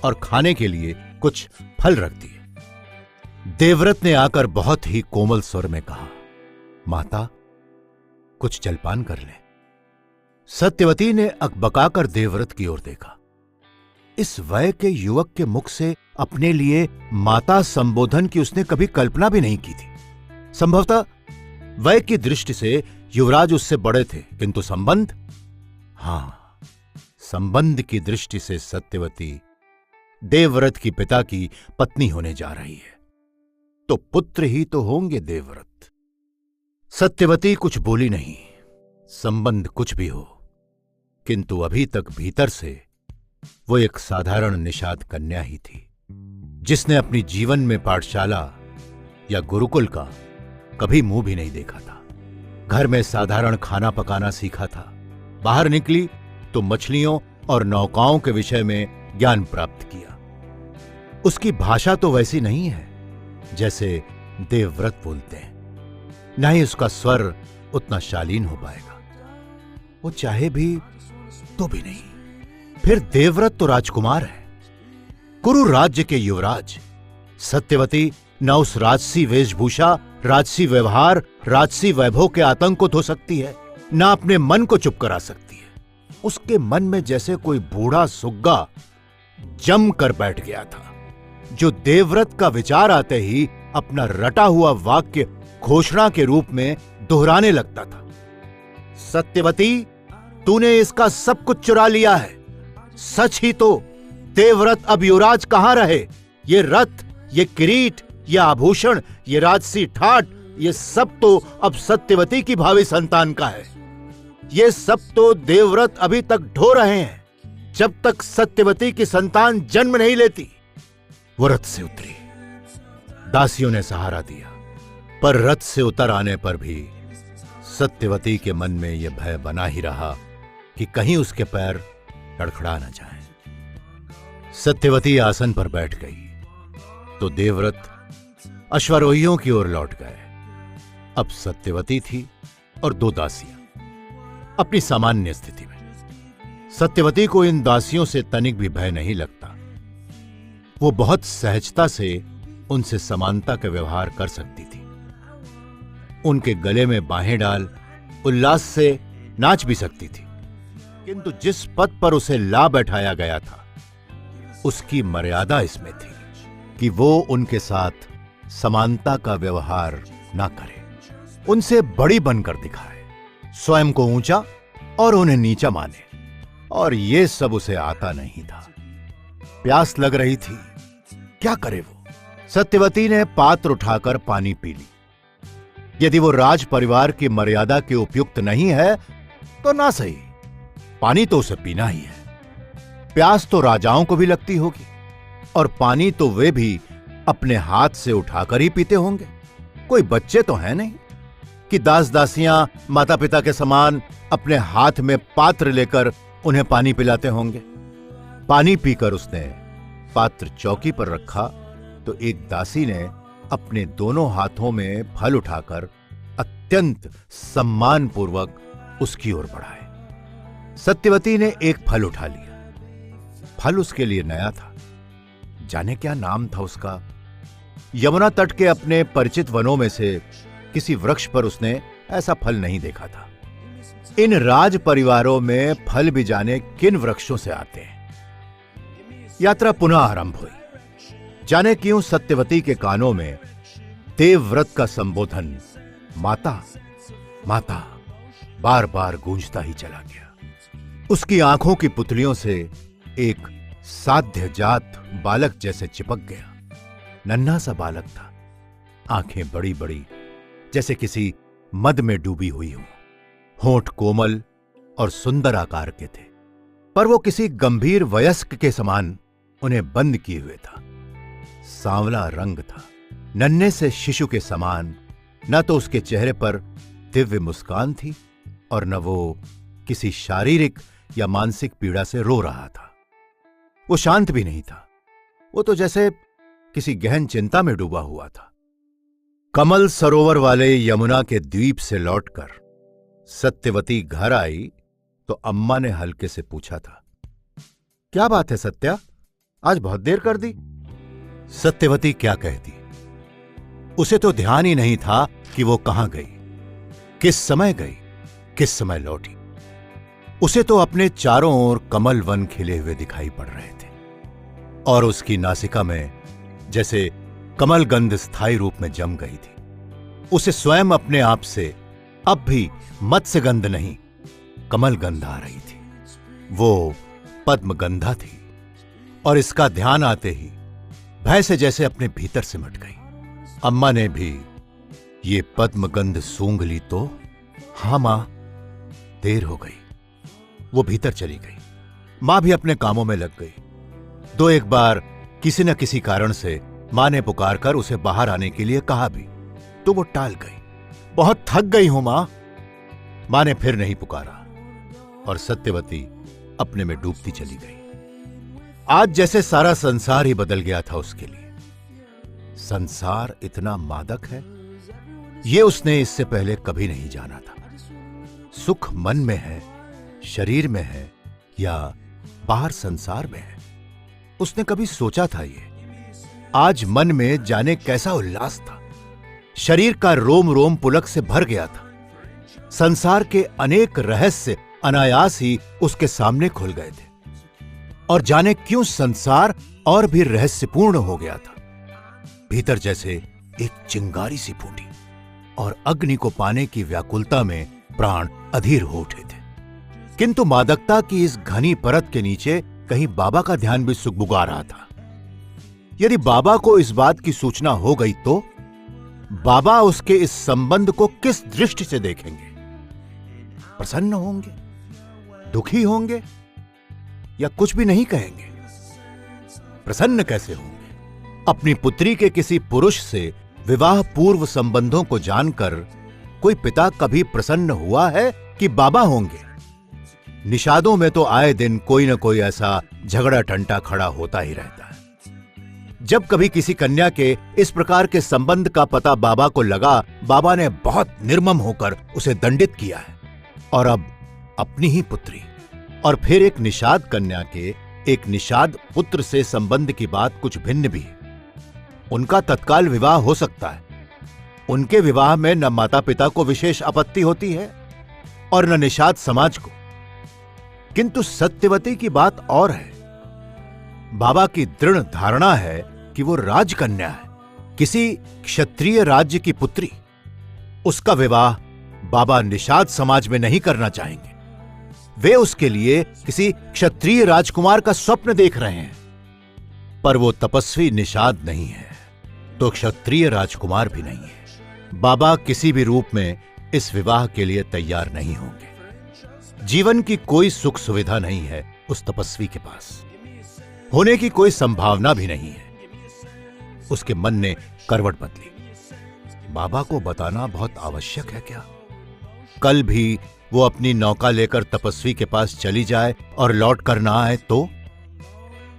और खाने के लिए कुछ फल रख दिए। देवव्रत ने आकर बहुत ही कोमल स्वर में कहा, माता, कुछ जलपान कर लें। सत्यवती ने अकबकाकर देवव्रत की ओर देखा। इस वय के युवक के मुख से अपने लिए माता संबोधन की उसने कभी कल्पना भी नहीं की थी। संभवतः वय की दृष्टि से युवराज उससे बड़े थे, किंतु संबंध, हां, संबंध की दृष्टि से सत्यवती देवव्रत की पिता की पत्नी होने जा रही है, तो पुत्र ही तो होंगे देवव्रत। सत्यवती कुछ बोली नहीं। संबंध कुछ भी हो, किंतु अभी तक भीतर से वो एक साधारण निषाद कन्या ही थी, जिसने अपनी जीवन में पाठशाला या गुरुकुल का कभी मुंह भी नहीं देखा था। घर में साधारण खाना पकाना सीखा था, बाहर निकली तो मछलियों और नौकाओं के विषय में ज्ञान प्राप्त किया। उसकी भाषा तो वैसी नहीं है जैसे देवव्रत बोलते हैं, न ही उसका स्वर उतना शालीन हो पाएगा। वो चाहे भी तो भी नहीं। फिर देवव्रत तो राजकुमार है, कुरु राज्य के युवराज। सत्यवती न उस राजसी वेशभूषा, राजसी व्यवहार, राजसी वैभव के आतंक को धो सकती है, न अपने मन को चुप करा सकती है। उसके मन में जैसे कोई बूढ़ा सुग्गा जम कर बैठ गया था, जो देवव्रत का विचार आते ही अपना रटा हुआ वाक्य घोषणा के रूप में दोहराने लगता था। सत्यवती, तूने इसका सब कुछ चुरा लिया है। सच ही तो देवव्रत अब युवराज कहां रहे? ये रथ, ये किरीट, ये आभूषण, ये राजसी ठाट, ये सब तो अब सत्यवती की भावी संतान का है। ये सब तो देवव्रत अभी तक ढो रहे हैं, जब तक सत्यवती की संतान जन्म नहीं लेती। वो रथ से उतरी, दासियों ने सहारा दिया, पर रथ से उतर आने पर भी सत्यवती के मन में यह भय बना ही रहा कि कहीं उसके पैर लड़खड़ा न जाएं। सत्यवती आसन पर बैठ गई तो देवव्रत अश्वारोहियों की ओर लौट गए। अब सत्यवती थी और दो दासियां अपनी सामान्य स्थिति में। सत्यवती को इन दासियों से तनिक भी भय नहीं लगता। वो बहुत सहजता से उनसे समानता का व्यवहार कर सकती थी। उनके गले में बाहें डाल उल्लास से नाच भी सकती थी, किंतु जिस पद पर उसे ला बैठाया गया था उसकी मर्यादा इसमें थी कि वो उनके साथ समानता का व्यवहार ना करे, उनसे बड़ी बनकर दिखाए, स्वयं को ऊंचा और उन्हें नीचा माने। और ये सब उसे आता नहीं था। प्यास लग रही थी, क्या करे वो। सत्यवती ने पात्र उठाकर पानी पी ली। यदि वो राज परिवार की मर्यादा के उपयुक्त नहीं है तो ना सही, पानी तो उसे पीना ही है। प्यास तो राजाओं को भी लगती होगी, और पानी तो वे भी अपने हाथ से उठाकर ही पीते होंगे। कोई बच्चे तो हैं नहीं कि दास दासियां माता पिता के समान अपने हाथ में पात्र लेकर उन्हें पानी पिलाते होंगे। पानी पीकर उसने पात्र चौकी पर रखा तो एक दासी ने अपने दोनों हाथों में फल उठाकर अत्यंत सम्मानपूर्वक उसकी ओर बढ़ाए। सत्यवती ने एक फल उठा लिया। फल उसके लिए नया था, जाने क्या नाम था उसका। यमुना तट के अपने परिचित वनों में से किसी वृक्ष पर उसने ऐसा फल नहीं देखा था। इन राज परिवारों में फल भी जाने किन वृक्षों से आते हैं। यात्रा पुनः आरंभ हुई। जाने क्यों सत्यवती के कानों में देवव्रत का संबोधन माता माता बार बार गूंजता ही चला गया। उसकी आंखों की पुतलियों से एक साध्य जात बालक जैसे चिपक गया। नन्हा सा बालक था, आंखें बड़ी बड़ी जैसे किसी मद में डूबी हुई हो, होंठ कोमल और सुंदर आकार के थे, पर वो किसी गंभीर वयस्क के समान उन्हें बंद किए हुए था। सांवला रंग था, नन्हे से शिशु के समान। न तो उसके चेहरे पर दिव्य मुस्कान थी और न वो किसी शारीरिक या मानसिक पीड़ा से रो रहा था। वो शांत भी नहीं था, वो तो जैसे किसी गहन चिंता में डूबा हुआ था। कमल सरोवर वाले यमुना के द्वीप से लौटकर सत्यवती घर आई तो अम्मा ने हल्के से पूछा था, क्या बात है सत्या, आज बहुत देर कर दी। सत्यवती क्या कहती, उसे तो ध्यान ही नहीं था कि वो कहां गई, किस समय गई, किस समय लौटी। उसे तो अपने चारों ओर कमल वन खिले हुए दिखाई पड़ रहे थे और उसकी नासिका में जैसे कमल गंध स्थायी रूप में जम गई थी। उसे स्वयं अपने आप से अब भी मत्स्य गंध नहीं, कमल गंध आ रही थी। वो पद्मगंधा थी और इसका ध्यान आते ही भय से जैसे अपने भीतर सिमट गई। अम्मा ने भी ये पद्मगंध सूंघ ली तो हां मां, देर हो गई। वो भीतर चली गई। मां भी अपने कामों में लग गई। दो एक बार किसी न किसी कारण से मां ने पुकारकर उसे बाहर आने के लिए कहा भी, तो वो टाल गई। बहुत थक गई हूं मां ने फिर नहीं पुकारा और सत्यवती अपने में डूबती चली गई। आज जैसे सारा संसार ही बदल गया था उसके लिए। संसार इतना मादक है, ये उसने इससे पहले कभी नहीं जाना था। सुख मन में है, शरीर में है या बाहर संसार में है, उसने कभी सोचा था ये। आज मन में जाने कैसा उल्लास था। शरीर का रोम रोम पुलक से भर गया था। संसार के अनेक रहस्य अनायास ही उसके सामने खुल गए थे और जाने क्यों संसार और भी रहस्यपूर्ण हो गया था। भीतर जैसे एक चिंगारी सी फूटी और अग्नि को पाने की व्याकुलता में प्राण अधीर हो उठे थे। किंतु मादकता की इस घनी परत के नीचे कहीं बाबा का ध्यान भी सुगबुगा रहा था। यदि बाबा को इस बात की सूचना हो गई तो बाबा उसके इस संबंध को किस दृष्टि से देखेंगे? प्रसन्न होंगे, दुखी होंगे या कुछ भी नहीं कहेंगे? प्रसन्न कैसे होंगे? अपनी पुत्री के किसी पुरुष से विवाह पूर्व संबंधों को जानकर कोई पिता कभी प्रसन्न हुआ है कि बाबा होंगे? निषादों में तो आए दिन कोई न कोई ऐसा झगड़ा टंटा खड़ा होता ही रहता है। जब कभी किसी कन्या के इस प्रकार के संबंध का पता बाबा को लगा, बाबा ने बहुत निर्मम होकर उसे दंडित किया है। और अब अपनी ही पुत्री और फिर एक निषाद कन्या के एक निषाद पुत्र से संबंध की बात कुछ भिन्न भी है। उनका तत्काल विवाह हो सकता है। उनके विवाह में न माता पिता को विशेष आपत्ति होती है और न निषाद समाज को। किंतु सत्यवती की बात और है। बाबा की दृढ़ धारणा है कि वो राजकन्या है, किसी क्षत्रिय राज्य की पुत्री। उसका विवाह बाबा निषाद समाज में नहीं करना चाहेंगे। वे उसके लिए किसी क्षत्रिय राजकुमार का स्वप्न देख रहे हैं। पर वो तपस्वी निषाद नहीं है, तो क्षत्रिय राजकुमार भी नहीं है। बाबा किसी भी रूप में इस विवाह के लिए तैयार नहीं होंगे। जीवन की कोई सुख सुविधा नहीं है उस तपस्वी के पास, होने की कोई संभावना भी नहीं है। उसके मन ने करवट बदली। बाबा को बताना बहुत आवश्यक है क्या? कल भी वो अपनी नौका लेकर तपस्वी के पास चली जाए और लौट कर ना आए तो?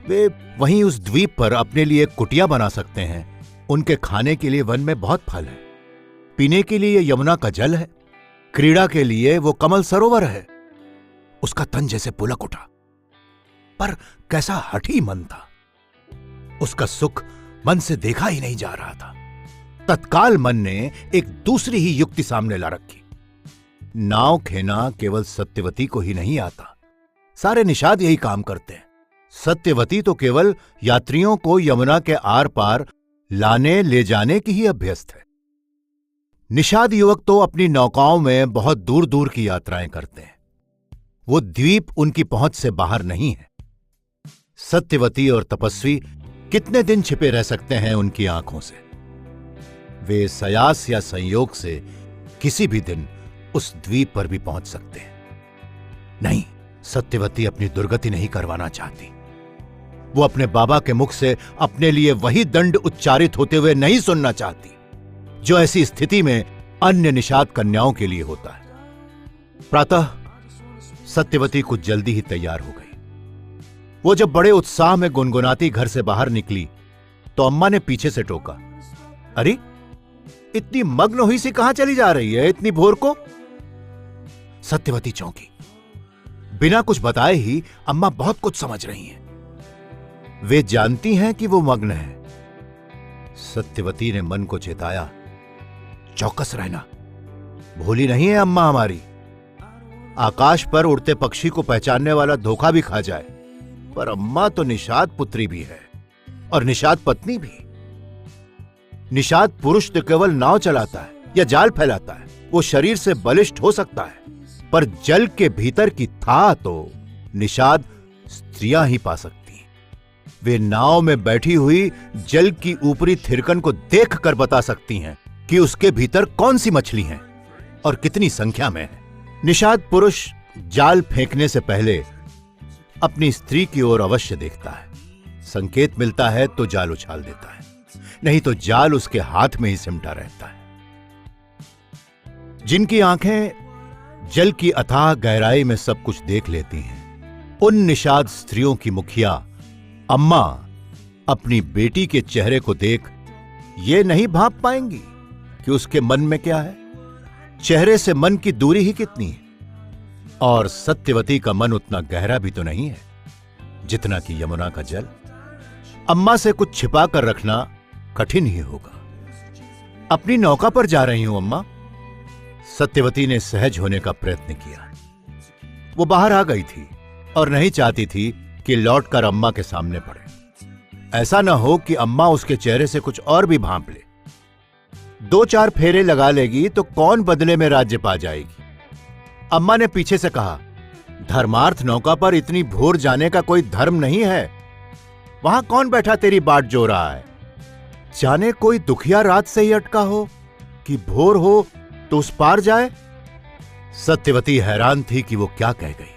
वे वहीं उस द्वीप पर अपने लिए कुटिया बना सकते हैं। उनके खाने के लिए वन में बहुत फल है, पीने के लिए यमुना का जल है, क्रीड़ा के लिए वो कमल सरोवर है। उसका तन जैसे पुलक उठा, पर कैसा हठी मन था। उसका सुख मन से देखा ही नहीं जा रहा था। तत्काल मन ने एक दूसरी ही युक्ति सामने ला रखी। नाव खेना केवल सत्यवती को ही नहीं आता, सारे निषाद यही काम करते हैं। सत्यवती तो केवल यात्रियों को यमुना के आर पार लाने ले जाने की ही अभ्यस्त है। निषाद युवक तो अपनी नौकाओं में बहुत दूर दूर की यात्राएं करते हैं। वो द्वीप उनकी पहुंच से बाहर नहीं है। सत्यवती और तपस्वी कितने दिन छिपे रह सकते हैं उनकी आंखों से? वे सयास या संयोग से किसी भी दिन उस द्वीप पर भी पहुंच सकते हैं। नहीं, सत्यवती अपनी दुर्गति नहीं करवाना चाहती। वो अपने बाबा के मुख से अपने लिए वही दंड उच्चारित होते हुए नहीं सुनना चाहती जो ऐसी स्थिति में अन्य निषाद कन्याओं के लिए होता है। प्रातः सत्यवती कुछ जल्दी ही तैयार हो गई। वो जब बड़े उत्साह में गुनगुनाती घर से बाहर निकली तो अम्मा ने पीछे से टोका, अरे इतनी मग्न हुई सी कहां चली जा रही है इतनी भोर को? सत्यवती चौंकी। बिना कुछ बताए ही अम्मा बहुत कुछ समझ रही हैं। वे जानती हैं कि वो मग्न है। सत्यवती ने मन को चेताया, चौकस रहना, भोली नहीं है अम्मा हमारी। आकाश पर उड़ते पक्षी को पहचानने वाला धोखा भी खा जाए, पर अम्मा तो निषाद पुत्री भी है और निषाद पत्नी भी। निषाद पुरुष तो केवल नाव चलाता है या जाल फैलाता है। वो शरीर से बलिष्ठ हो सकता है, पर जल के भीतर की था तो निषाद स्त्रियां ही पा सकती। वे नाव में बैठी हुई जल की ऊपरी थिरकन को देखकर बता सकती हैं कि उसके भीतर कौन सी मछली है और कितनी संख्या में है। निषाद पुरुष जाल फेंकने से पहले अपनी स्त्री की ओर अवश्य देखता है। संकेत मिलता है तो जाल उछाल देता है, नहीं तो जाल उसके हाथ में ही सिमटा रहता है। जिनकी आंखें जल की अथाह गहराई में सब कुछ देख लेती हैं, उन निषाद स्त्रियों की मुखिया अम्मा अपनी बेटी के चेहरे को देख ये नहीं भांप पाएंगी कि उसके मन में क्या है। चेहरे से मन की दूरी ही कितनी है, और सत्यवती का मन उतना गहरा भी तो नहीं है जितना कि यमुना का जल। अम्मा से कुछ छिपा कर रखना कठिन ही होगा। अपनी नौका पर जा रही हूं अम्मा। सत्यवती ने सहज होने का प्रयत्न किया। वो बाहर आ गई थी और नहीं चाहती थी कि लौटकर अम्मा के सामने पड़े। ऐसा न हो कि अम्मा उसके चेहरे से कुछ और भी भांप ले। 2-4 फेरे लगा लेगी तो कौन बदले में राज्य पा जाएगी। अम्मा ने पीछे से कहा, धर्मार्थ नौका पर इतनी भोर जाने का कोई धर्म नहीं है। वहां कौन बैठा तेरी बाट जो रहा है? जाने कोई दुखिया रात से ही अटका हो कि भोर हो तो उस पार जाए। सत्यवती हैरान थी कि वो क्या कह गई,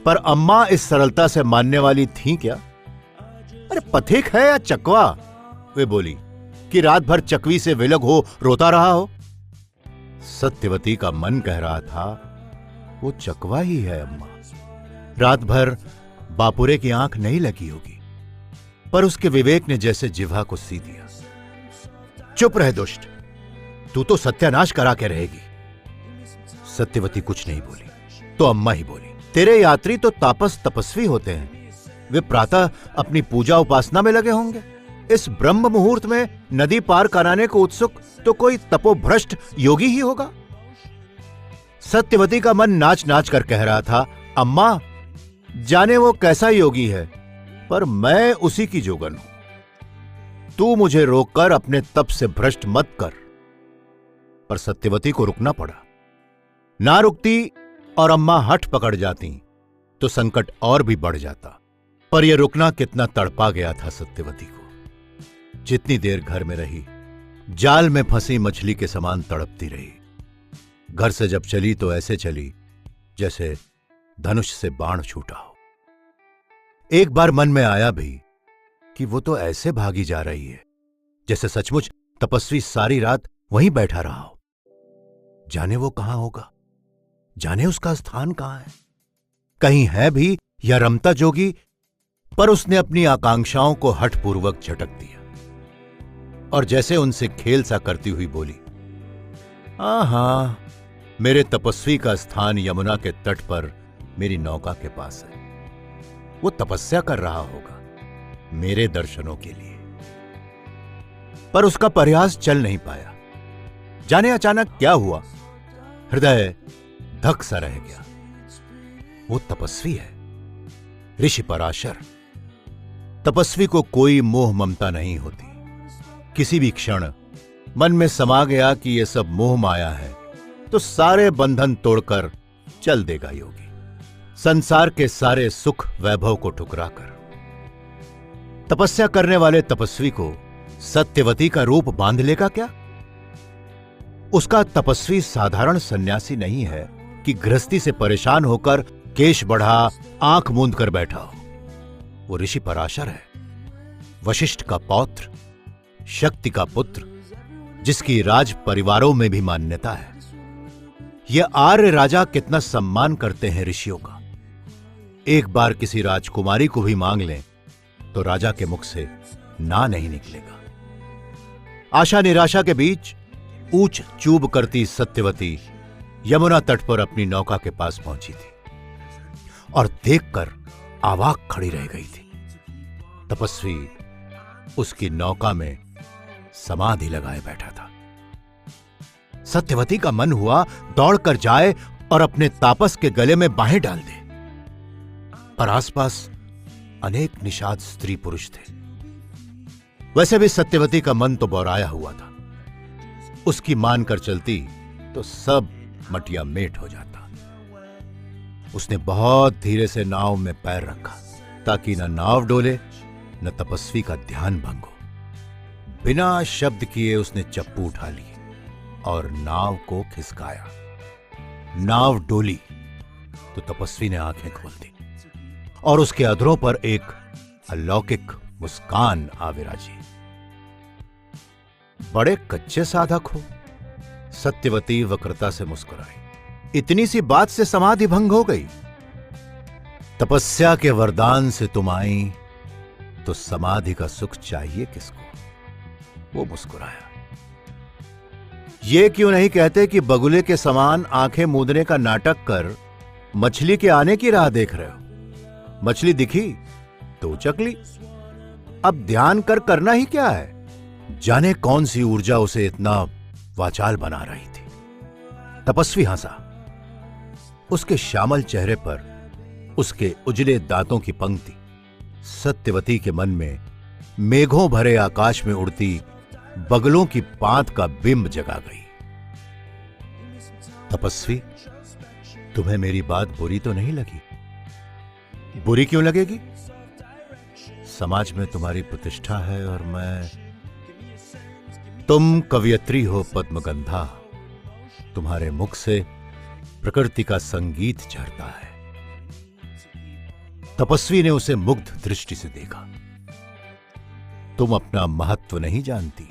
पर अम्मा इस सरलता से मानने वाली थी क्या? अरे पथिक है या चकवा? वे बोली कि रात भर चकवी से विलग हो रोता रहा हो। सत्यवती का मन कह रहा था वो चकवा ही है अम्मा। रात भर बापुरे की आंख नहीं लगी होगी, पर उसके विवेक ने जैसे जिह्वा को सी दिया। चुप रह दुष्ट, तू तो सत्यानाश करा के रहेगी। सत्यवती कुछ नहीं बोली तो अम्मा ही बोली, तेरे यात्री तो तापस तपस्वी होते हैं। वे प्रातः अपनी पूजा उपासना में लगे होंगे। इस ब्रह्म मुहूर्त में नदी पार कराने को उत्सुक तो कोई तपोभ्रष्ट योगी ही होगा। सत्यवती का मन नाच नाच कर कह रहा था, अम्मा जाने वो कैसा योगी है, पर मैं उसी की जोगन हूं। तू मुझे रोककर अपने तप से भ्रष्ट मत कर। पर सत्यवती को रुकना पड़ा। ना रुकती और अम्मा हठ पकड़ जाती तो संकट और भी बढ़ जाता। पर यह रुकना कितना तड़पा गया था सत्यवती को। जितनी देर घर में रही, जाल में फंसी मछली के समान तड़पती रही। घर से जब चली तो ऐसे चली जैसे धनुष से बाण छूटा हो। एक बार मन में आया भी कि वो तो ऐसे भागी जा रही है जैसे सचमुच तपस्वी सारी रात वहीं बैठा रहा हो। जाने वो कहां होगा, जाने उसका स्थान कहां है, कहीं है भी या रमता जोगी। पर उसने अपनी आकांक्षाओं को हठपूर्वक झटक दिया और जैसे उनसे खेल सा करती हुई बोली, हां, मेरे तपस्वी का स्थान यमुना के तट पर मेरी नौका के पास है। वो तपस्या कर रहा होगा मेरे दर्शनों के लिए। पर उसका प्रयास चल नहीं पाया। जाने अचानक क्या हुआ, हृदय धक सा रह गया। वो तपस्वी है, ऋषि पराशर। तपस्वी को कोई मोह ममता नहीं होती। किसी भी क्षण मन में समा गया कि यह सब मोह माया है तो सारे बंधन तोड़कर चल देगा योगी, संसार के सारे सुख वैभव को ठुकराकर। तपस्या करने वाले तपस्वी को सत्यवती का रूप बांध लेगा क्या? उसका तपस्वी साधारण सन्यासी नहीं है कि गृहस्थी से परेशान होकर केश बढ़ा आंख मूंद कर बैठा हो। वो ऋषि पराशर है, वशिष्ठ का पौत्र, शक्ति का पुत्र, जिसकी राज परिवारों में भी मान्यता है। यह आर्य राजा कितना सम्मान करते हैं ऋषियों का। एक बार किसी राजकुमारी को भी मांग लें तो राजा के मुख से ना नहीं निकलेगा। आशा निराशा के बीच ऊंच चूब करती सत्यवती यमुना तट पर अपनी नौका के पास पहुंची थी और देखकर अवाक खड़ी रह गई थी। तपस्वी उसकी नौका में समाधि लगाए बैठा था। सत्यवती का मन हुआ दौड़कर जाए और अपने तापस के गले में बाहें डाल दे, पर आसपास अनेक निषाद स्त्री पुरुष थे। वैसे भी सत्यवती का मन तो बौराया हुआ था। उसकी मानकर चलती तो सब मटिया मेट हो जाता। उसने बहुत धीरे से नाव में पैर रखा ताकि न नाव डोले न तपस्वी का ध्यान भंग हो। बिना शब्द किए उसने चप्पू उठा ली और नाव को खिसकाया। नाव डोली तो तपस्वी ने आंखें खोल दी और उसके अधरों पर एक अलौकिक मुस्कान आ विराजी। बड़े कच्चे साधक हो, सत्यवती वक्रता से मुस्कुराई। इतनी सी बात से समाधि भंग हो गई? तपस्या के वरदान से तुम आई तो समाधि का सुख चाहिए किसको? वो मुस्कुराया। ये क्यों नहीं कहते कि बगुले के समान आंखें मूंदने का नाटक कर मछली के आने की राह देख रहे हो? मछली दिखी तो उचक ली। अब ध्यान कर करना ही क्या है? जाने कौन सी ऊर्जा उसे इतना वाचाल बना रही थी। तपस्वी हंसा। उसके श्यामल चेहरे पर उसके उजले दांतों की पंक्ति सत्यवती के मन में मेघों भरे आकाश में उड़ती बगलों की पांत का बिंब जगा गई। तपस्वी, तुम्हें मेरी बात बुरी तो नहीं लगी? बुरी क्यों लगेगी? समाज में तुम्हारी प्रतिष्ठा है और तुम कवयित्री हो पद्मगंधा। तुम्हारे मुख से प्रकृति का संगीत झरता है। तपस्वी ने उसे मुग्ध दृष्टि से देखा। तुम अपना महत्व नहीं जानती।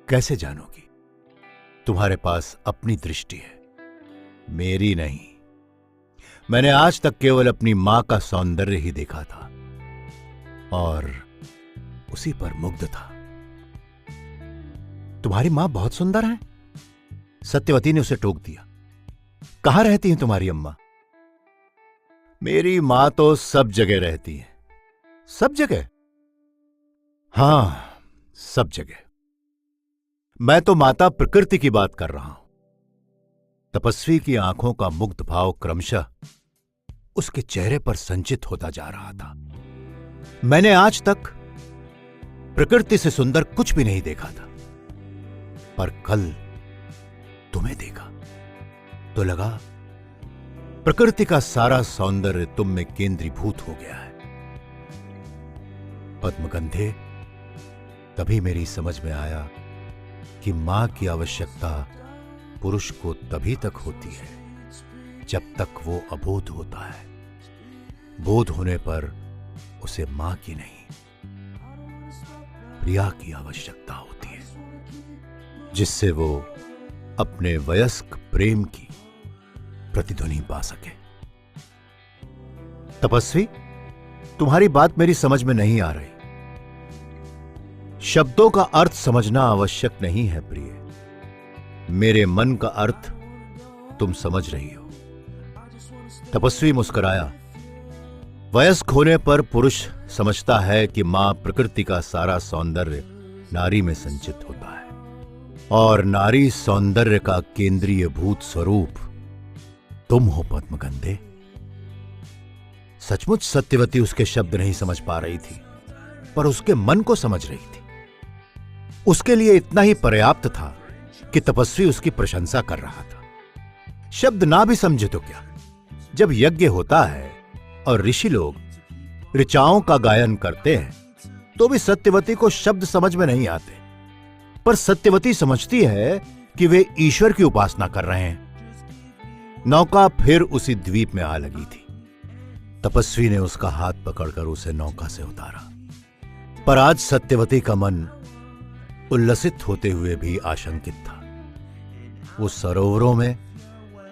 कैसे जानोगी? तुम्हारे पास अपनी दृष्टि है, मेरी नहीं। मैंने आज तक केवल अपनी मां का सौंदर्य ही देखा था और उसी पर मुग्ध था। तुम्हारी मां बहुत सुंदर है। सत्यवती ने उसे टोक दिया। कहां रहती है तुम्हारी अम्मा? मेरी मां तो सब जगह रहती है। सब जगह? हां, सब जगह। मैं तो माता प्रकृति की बात कर रहा हूं। तपस्वी की आंखों का मुग्ध भाव क्रमशः उसके चेहरे पर संचित होता जा रहा था। मैंने आज तक प्रकृति से सुंदर कुछ भी नहीं देखा था, पर कल तुम्हें देखा तो लगा प्रकृति का सारा सौंदर्य तुम में केंद्रीभूत हो गया है। पद्मगंधे, तभी मेरी समझ में आया कि मां की आवश्यकता पुरुष को तभी तक होती है जब तक वो अबोध होता है। बोध होने पर उसे मां की नहीं, प्रिया की आवश्यकता होती है, जिससे वो अपने वयस्क प्रेम की प्रतिध्वनि पा सके। तपस्वी, तुम्हारी बात मेरी समझ में नहीं आ रही। शब्दों का अर्थ समझना आवश्यक नहीं है प्रिय। मेरे मन का अर्थ तुम समझ रही हो। तपस्वी मुस्कुराया। वयस्क होने पर पुरुष समझता है कि मां प्रकृति का सारा सौंदर्य नारी में संचित होता है और नारी सौंदर्य का केंद्रीय भूत स्वरूप तुम हो पद्मगंधे। सचमुच सत्यवती उसके शब्द नहीं समझ पा रही थी, पर उसके मन को समझ रही थी। उसके लिए इतना ही पर्याप्त था कि तपस्वी उसकी प्रशंसा कर रहा था। शब्द ना भी समझे तो क्या, जब यज्ञ होता है और ऋषि लोग ऋचाओं का गायन करते हैं तो भी सत्यवती को शब्द समझ में नहीं आते, पर सत्यवती समझती है कि वे ईश्वर की उपासना कर रहे हैं। नौका फिर उसी द्वीप में आ लगी थी। तपस्वी ने उसका हाथ पकड़कर उसे नौका से उतारा, पर आज सत्यवती का मन उल्लसित होते हुए भी आशंकित था। वो सरोवरों में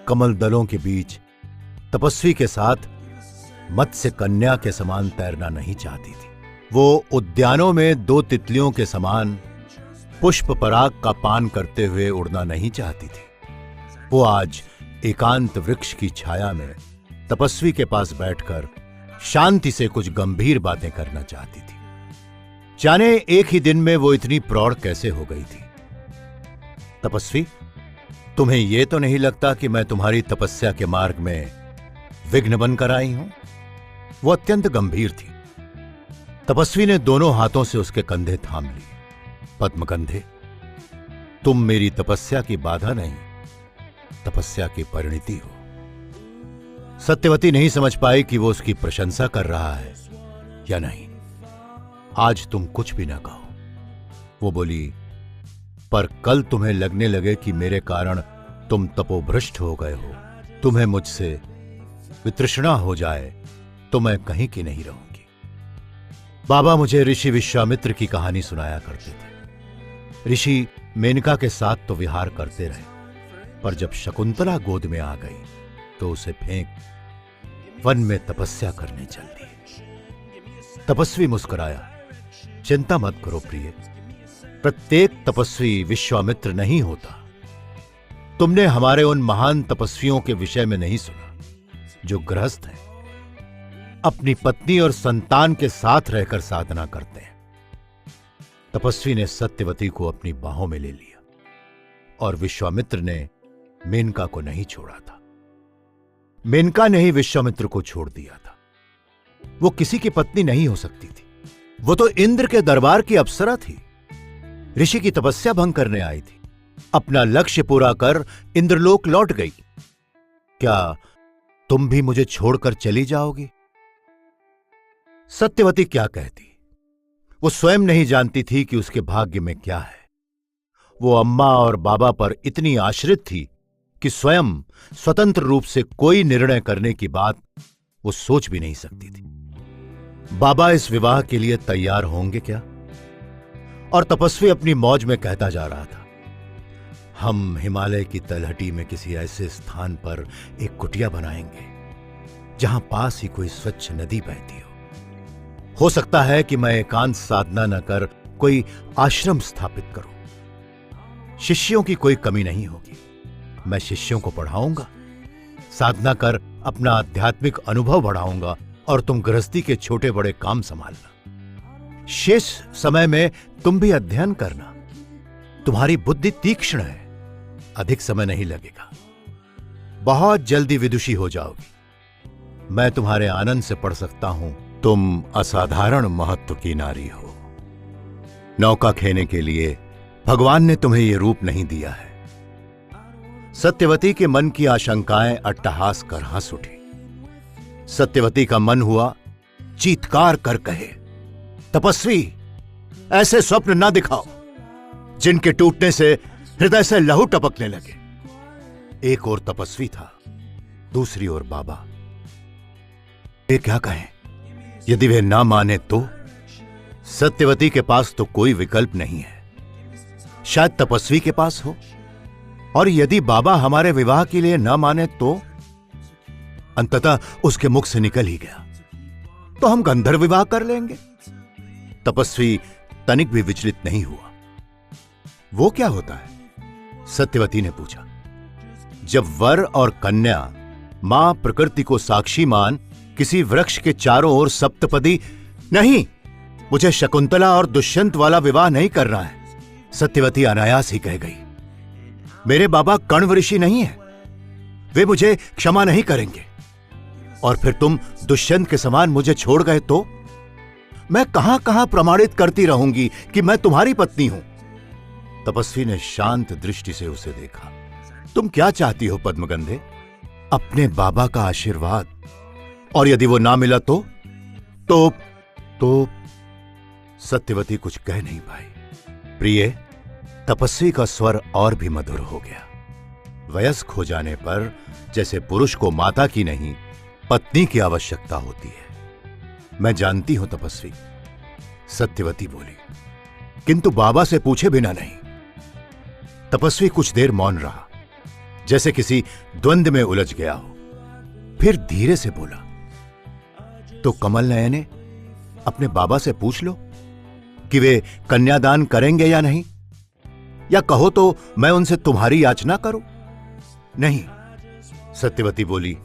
कमल दलों के बीच तपस्वी के साथ मत्स्य कन्या के समान तैरना नहीं चाहती थी। वो उद्यानों में दो तितलियों के समान पुष्प पराग का पान करते हुए उड़ना नहीं चाहती थी। वो आज एकांत वृक्ष की छाया में तपस्वी के पास बैठकर शांति से कुछ गंभीर बातें करना चाहती थी। जाने एक ही दिन में वो इतनी प्रौढ़ कैसे हो गई थी। तपस्वी, तुम्हें यह तो नहीं लगता कि मैं तुम्हारी तपस्या के मार्ग में विघ्न बनकर आई हूं? वो अत्यंत गंभीर थी। तपस्वी ने दोनों हाथों से उसके कंधे थाम लिए। पद्मगंधे, तुम मेरी तपस्या की बाधा नहीं, तपस्या की परिणति हो। सत्यवती नहीं समझ पाई कि वो उसकी प्रशंसा कर रहा है या नहीं। आज तुम कुछ भी ना कहो, वो बोली, पर कल तुम्हें लगने लगे कि मेरे कारण तुम तपोभ्रष्ट हो गए हो, तुम्हें मुझसे वितृष्णा हो जाए तो मैं कहीं की नहीं रहूंगी। बाबा मुझे ऋषि विश्वामित्र की कहानी सुनाया करते थे। ऋषि मेनका के साथ तो विहार करते रहे, पर जब शकुंतला गोद में आ गई तो उसे फेंक वन में तपस्या करने चल दी। तपस्वी मुस्कुराया। चिंता मत करो प्रिय, प्रत्येक तपस्वी विश्वामित्र नहीं होता। तुमने हमारे उन महान तपस्वियों के विषय में नहीं सुना जो गृहस्थ हैं, अपनी पत्नी और संतान के साथ रहकर साधना करते हैं। तपस्वी ने सत्यवती को अपनी बाहों में ले लिया और विश्वामित्र ने मेनका को नहीं छोड़ा था। मेनका ने ही विश्वामित्र को छोड़ दिया था। वो किसी की पत्नी नहीं हो सकती थी। वो तो इंद्र के दरबार की अप्सरा थी। ऋषि की तपस्या भंग करने आई थी। अपना लक्ष्य पूरा कर इंद्रलोक लौट गई। क्या तुम भी मुझे छोड़कर चली जाओगी? सत्यवती क्या कहती? वो स्वयं नहीं जानती थी कि उसके भाग्य में क्या है। वो अम्मा और बाबा पर इतनी आश्रित थी कि स्वयं स्वतंत्र रूप से कोई निर्णय करने की बात वो सोच भी नहीं सकती थी। बाबा इस विवाह के लिए तैयार होंगे क्या? और तपस्वी अपनी मौज में कहता जा रहा था, हम हिमालय की तलहटी में किसी ऐसे स्थान पर एक कुटिया बनाएंगे जहां पास ही कोई स्वच्छ नदी बहती हो सकता है कि मैं एकांत साधना न कर कोई आश्रम स्थापित करूं। शिष्यों की कोई कमी नहीं होगी। मैं शिष्यों को पढ़ाऊंगा, साधना कर अपना आध्यात्मिक अनुभव बढ़ाऊंगा और तुम गृहस्थी के छोटे बड़े काम संभालना। शेष समय में तुम भी अध्ययन करना। तुम्हारी बुद्धि तीक्ष्ण है, अधिक समय नहीं लगेगा। बहुत जल्दी विदुषी हो जाओगी। मैं तुम्हारे आनंद से पढ़ सकता हूं, तुम असाधारण महत्व की नारी हो। नौका खेने के लिए भगवान ने तुम्हें यह रूप नहीं दिया है। सत्यवती के मन की आशंकाएं अट्टहास कर हंस उठी। सत्यवती का मन हुआ चीत्कार कर कहे, तपस्वी, ऐसे स्वप्न ना दिखाओ जिनके टूटने से हृदय से लहू टपकने लगे। एक और तपस्वी था, दूसरी ओर बाबा। वे क्या कहें? यदि वे ना माने तो? सत्यवती के पास तो कोई विकल्प नहीं है, शायद तपस्वी के पास हो। और यदि बाबा हमारे विवाह के लिए ना माने तो? अंततः उसके मुख से निकल ही गया, तो हम गंधर्व विवाह कर लेंगे। तपस्वी तनिक भी विचलित नहीं हुआ। वो क्या होता है? सत्यवती ने पूछा। जब वर और कन्या मां प्रकृति को साक्षी मान किसी वृक्ष के चारों ओर सप्तपदी। नहीं, मुझे शकुंतला और दुष्यंत वाला विवाह नहीं करना है, सत्यवती अनायास ही कह गई। मेरे बाबा कण्व ऋषि नहीं है, वे मुझे क्षमा नहीं करेंगे। और फिर तुम दुष्यंत के समान मुझे छोड़ गए तो मैं कहां कहां प्रमाणित करती रहूंगी कि मैं तुम्हारी पत्नी हूं। तपस्वी ने शांत दृष्टि से उसे देखा। तुम क्या चाहती हो पद्मगंधे? अपने बाबा का आशीर्वाद। और यदि वो ना मिला तो? सत्यवती कुछ कह नहीं पाई। प्रिय, तपस्वी का स्वर और भी मधुर हो गया। वयस्क हो जाने पर जैसे पुरुष को माता की नहीं पत्नी की आवश्यकता होती है। मैं जानती हूं तपस्वी, सत्यवती बोली, किंतु बाबा से पूछे बिना नहीं। तपस्वी कुछ देर मौन रहा, जैसे किसी द्वंद्व में उलझ गया हो। फिर धीरे से बोला, तो कमल नयने, अपने बाबा से पूछ लो कि वे कन्यादान करेंगे या नहीं, या कहो तो मैं उनसे तुम्हारी याचना करूं। नहीं, सत्यवती बोली,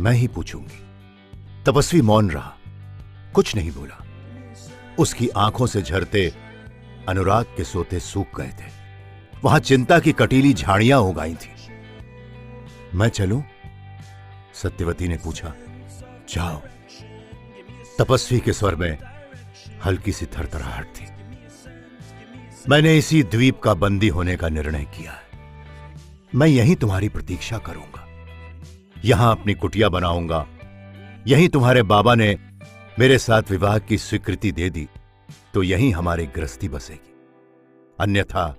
मैं ही पूछूंगी। तपस्वी मौन रहा, कुछ नहीं बोला। उसकी आंखों से झरते अनुराग के सोते सूख गए थे। वहां चिंता की कटीली झाड़ियां उगाई थी। मैं चलूं? सत्यवती ने पूछा। जाओ। तपस्वी के स्वर में हल्की सी थरथराहट थी। मैंने इसी द्वीप का बंदी होने का निर्णय किया है। मैं यहीं तुम्हारी प्रतीक्षा करूंगा, यहां अपनी कुटिया बनाऊंगा। यहीं तुम्हारे बाबा ने मेरे साथ विवाह की स्वीकृति दे दी तो यहीं हमारी गृहस्थी बसेगी, अन्यथा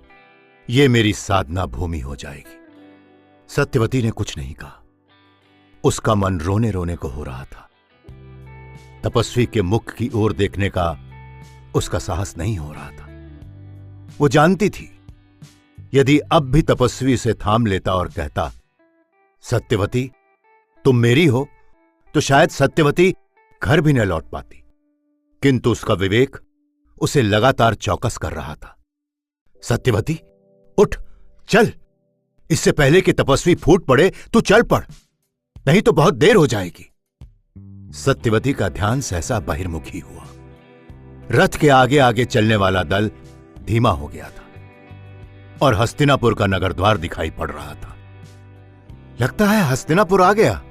यह मेरी साधना भूमि हो जाएगी। सत्यवती ने कुछ नहीं कहा। उसका मन रोने रोने को हो रहा था। तपस्वी के मुख की ओर देखने का उसका साहस नहीं हो रहा था। वो जानती थी, यदि अब भी तपस्वी उसे थाम लेता और कहता, सत्यवती तुम मेरी हो, तो शायद सत्यवती घर भी न लौट पाती। किंतु उसका विवेक उसे लगातार चौकस कर रहा था। सत्यवती उठ, चल। इससे पहले कि तपस्वी फूट पड़े तू चल पड़, नहीं तो बहुत देर हो जाएगी। सत्यवती का ध्यान सहसा बहिर्मुखी हुआ। रथ के आगे आगे चलने वाला दल धीमा हो गया था और हस्तिनापुर का नगर द्वार दिखाई पड़ रहा था। लगता है हस्तिनापुर आ गया।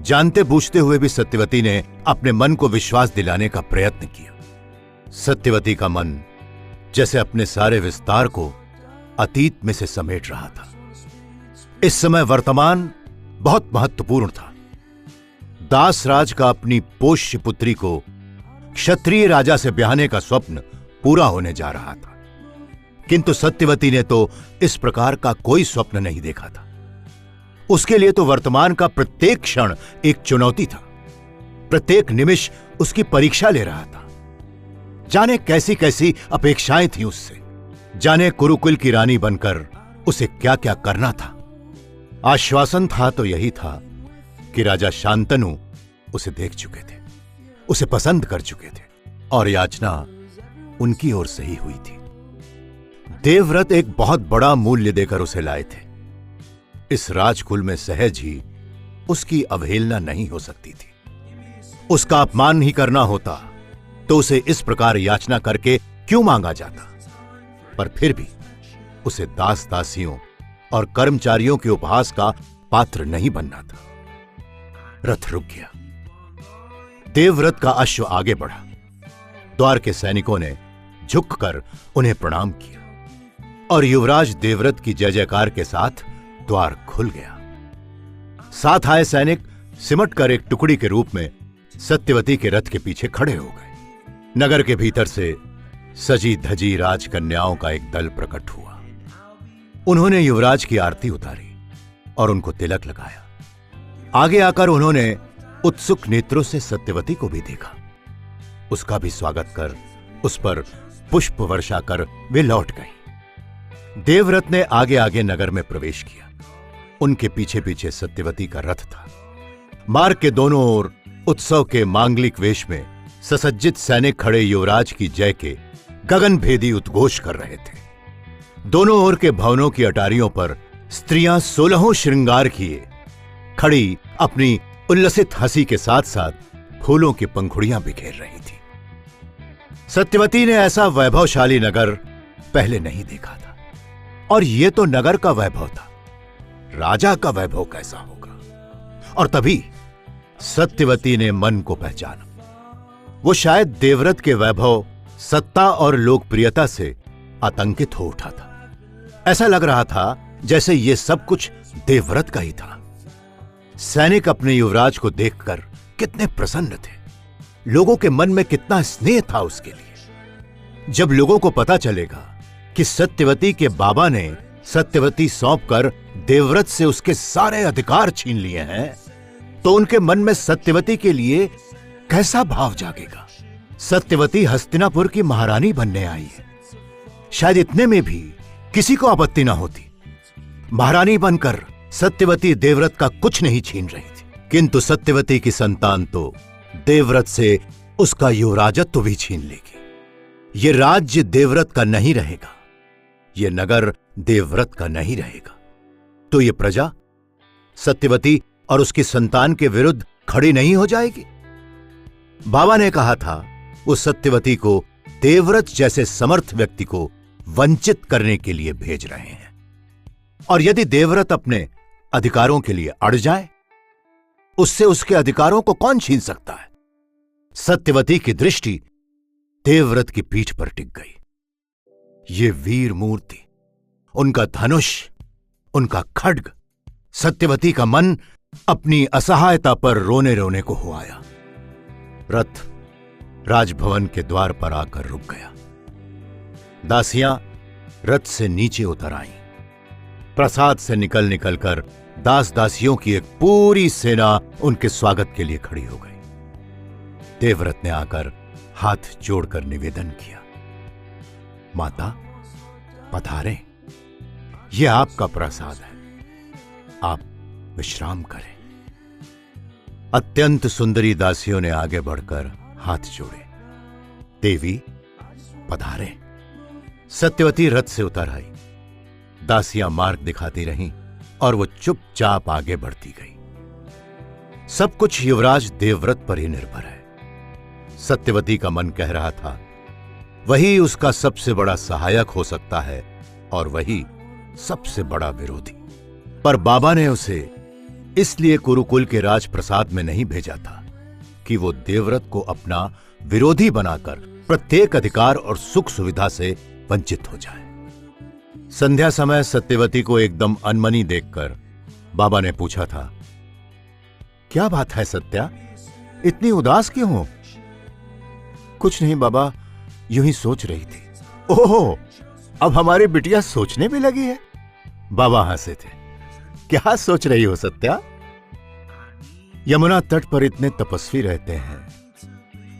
जानते बूझते हुए भी सत्यवती ने अपने मन को विश्वास दिलाने का प्रयत्न किया। सत्यवती का मन जैसे अपने सारे विस्तार को अतीत में से समेट रहा था। इस समय वर्तमान बहुत महत्वपूर्ण था। दासराज का अपनी पोष्य पुत्री को क्षत्रिय राजा से ब्याहने का स्वप्न पूरा होने जा रहा था। किंतु सत्यवती ने तो इस प्रकार का कोई स्वप्न नहीं देखा था। उसके लिए तो वर्तमान का प्रत्येक क्षण एक चुनौती था। प्रत्येक निमिष उसकी परीक्षा ले रहा था। जाने कैसी कैसी अपेक्षाएं थी उससे। जाने कुरुकुल की रानी बनकर उसे क्या क्या करना था। आश्वासन था तो यही था कि राजा शांतनु उसे देख चुके थे, उसे पसंद कर चुके थे, और याचना उनकी ओर से ही हुई थी। देवव्रत एक बहुत बड़ा मूल्य देकर उसे लाए थे। इस राजकुल में सहज ही उसकी अवहेलना नहीं हो सकती थी। उसका अपमान ही करना होता तो उसे इस प्रकार याचना करके क्यों मांगा जाता। पर फिर भी उसे दास दासियों और कर्मचारियों के उपहास का पात्र नहीं बनना था। रथ रुक गया। देवव्रत का अश्व आगे बढ़ा। द्वार के सैनिकों ने झुककर उन्हें प्रणाम किया और युवराज देवव्रत की जय जयकार के साथ द्वार खुल गया। साथ आए सैनिक सिमट कर एक टुकड़ी के रूप में सत्यवती के रथ के पीछे खड़े हो गए। नगर के भीतर से सजी धजी राजकन्याओं का एक दल प्रकट हुआ। उन्होंने युवराज की आरती उतारी और उनको तिलक लगाया। आगे आकर उन्होंने उत्सुक नेत्रों से सत्यवती को भी देखा। उसका भी स्वागत कर उस पर पुष्प वर्षा कर वे लौट गई। देवव्रत ने आगे आगे नगर में प्रवेश किया। उनके पीछे पीछे सत्यवती का रथ था। मार्ग के दोनों ओर उत्सव के मांगलिक वेश में ससज्जित सैनिक खड़े युवराज की जय के गगनभेदी उद्घोष कर रहे थे। दोनों ओर के भवनों की अटारियों पर स्त्रियां 16 श्रृंगार किए खड़ी अपनी उल्लसित हंसी के साथ साथ फूलों की पंखुड़ियां बिखेर रही थी। सत्यवती ने ऐसा वैभवशाली नगर पहले नहीं देखा था। और यह तो नगर का वैभव था, राजा का वैभव कैसा होगा। और तभी सत्यवती ने मन को पहचाना। वो शायद देवव्रत के वैभव, सत्ता और लोकप्रियता से आतंकित हो उठा था। ऐसा लग रहा था जैसे ये सब कुछ देवव्रत का ही था। सैनिक अपने युवराज को देखकर कितने प्रसन्न थे। लोगों के मन में कितना स्नेह था उसके लिए। जब लोगों को पता चलेगा कि सत्यवती के बाबा ने सत्यवती सौंपकर देवव्रत से उसके सारे अधिकार छीन लिए हैं, तो उनके मन में सत्यवती के लिए कैसा भाव जागेगा। सत्यवती हस्तिनापुर की महारानी बनने आई है। शायद इतने में भी किसी को आपत्ति ना होती। महारानी बनकर सत्यवती देवव्रत का कुछ नहीं छीन रही थी, किंतु सत्यवती की संतान तो देवव्रत से उसका युवराजत्व भी छीन लेगी। ये राज्य देवव्रत का नहीं रहेगा, ये नगर देवव्रत का नहीं रहेगा, तो ये प्रजा सत्यवती और उसकी संतान के विरुद्ध खड़ी नहीं हो जाएगी। बाबा ने कहा था वो सत्यवती को देवव्रत जैसे समर्थ व्यक्ति को वंचित करने के लिए भेज रहे हैं। और यदि देवव्रत अपने अधिकारों के लिए अड़ जाए, उससे उसके अधिकारों को कौन छीन सकता है। सत्यवती की दृष्टि देवव्रत की पीठ पर टिक गई। ये वीर मूर्ति, उनका धनुष, उनका खड्ग, सत्यवती का मन अपनी असहायता पर रोने रोने को हो आया। रथ राजभवन के द्वार पर आकर रुक गया। दासियां रथ से नीचे उतर आईं। प्रसाद से निकल निकलकर दास दासियों की एक पूरी सेना उनके स्वागत के लिए खड़ी हो गई। देवव्रत ने आकर हाथ जोड़कर निवेदन किया, माता पधारें, यह आपका प्रसाद है, आप विश्राम करें। अत्यंत सुंदरी दासियों ने आगे बढ़कर हाथ जोड़े। देवी पधारें। सत्यवती रथ से उतर आई। दासियां मार्ग दिखाती रहीं और वो चुपचाप आगे बढ़ती गई। सब कुछ युवराज देवव्रत पर ही निर्भर है। सत्यवती का मन कह रहा था वही उसका सबसे बड़ा सहायक हो सकता है और वही सबसे बड़ा विरोधी। पर बाबा ने उसे इसलिए कुरुकुल के राजप्रसाद में नहीं भेजा था कि वो देवव्रत को अपना विरोधी बनाकर प्रत्येक अधिकार और सुख सुविधा से वंचित हो जाए। संध्या समय सत्यवती को एकदम अनमनी देखकर बाबा ने पूछा था, क्या बात है सत्या, इतनी उदास क्यों हो? कुछ नहीं बाबा, यूं ही सोच रही थी। ओह, अब हमारी बिटिया सोचने भी लगी है। बाबा हंसे थे। क्या सोच रही हो सत्या? यमुना तट पर इतने तपस्वी रहते हैं,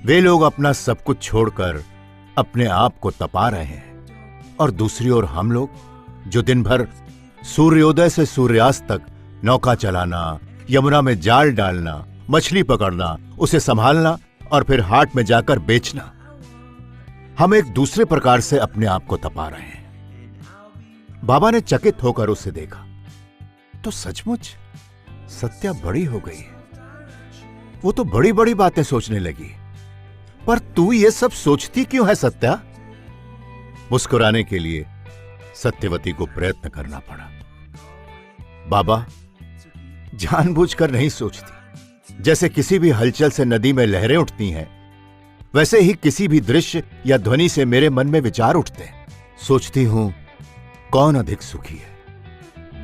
वे लोग अपना सब कुछ छोड़कर अपने आप को तपा रहे हैं, और दूसरी ओर हम लोग जो दिन भर सूर्योदय से सूर्यास्त तक नौका चलाना, यमुना में जाल डालना, मछली पकड़ना, उसे संभालना और फिर हाट में जाकर बेचना, हम एक दूसरे प्रकार से अपने आप को तपा रहे हैं। बाबा ने चकित होकर उसे देखा तो सचमुच सत्या बड़ी हो गई है। वो तो बड़ी बड़ी बातें सोचने लगी। पर तू ये सब सोचती क्यों है सत्या? मुस्कुराने के लिए सत्यवती को प्रयत्न करना पड़ा। बाबा जानबूझकर नहीं सोचती। जैसे किसी भी हलचल से नदी में लहरें उठती हैं, वैसे ही किसी भी दृश्य या ध्वनि से मेरे मन में विचार उठते हैं। सोचती हूं कौन अधिक सुखी है,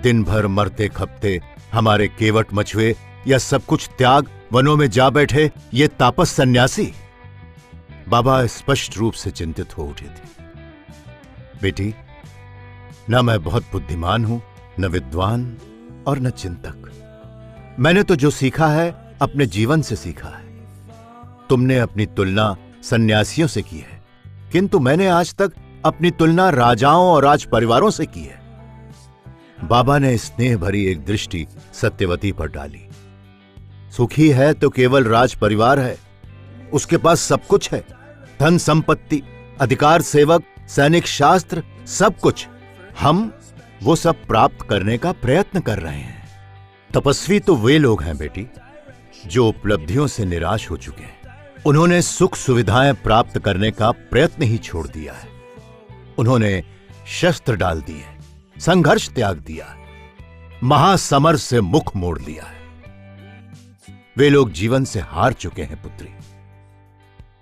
दिन भर मरते खपते हमारे केवट मछुए या सब कुछ त्याग वनों में जा बैठे ये तापस सन्यासी। बाबा स्पष्ट रूप से चिंतित हो उठे थे। बेटी, न मैं बहुत बुद्धिमान हूं, न विद्वान और न चिंतक। मैंने तो जो सीखा है अपने जीवन से सीखा है। तुमने अपनी तुलना सन्यासियों से की है, किंतु मैंने आज तक अपनी तुलना राजाओं और राज परिवारों से की है। बाबा ने स्नेह भरी एक दृष्टि सत्यवती पर डाली। सुखी है तो केवल राज परिवार है, उसके पास सब कुछ है, धन संपत्ति, अधिकार, सेवक, सैनिक, शास्त्र, सब कुछ। हम वो सब प्राप्त करने का प्रयत्न कर रहे हैं। तपस्वी तो वे लोग हैं बेटी जो उपलब्धियों से निराश हो चुके हैं। उन्होंने सुख सुविधाएं प्राप्त करने का प्रयत्न ही छोड़ दिया है। उन्होंने शस्त्र डाल दिए, संघर्ष त्याग दिया, महासमर से मुख मोड़ लिया है। वे लोग जीवन से हार चुके हैं पुत्री।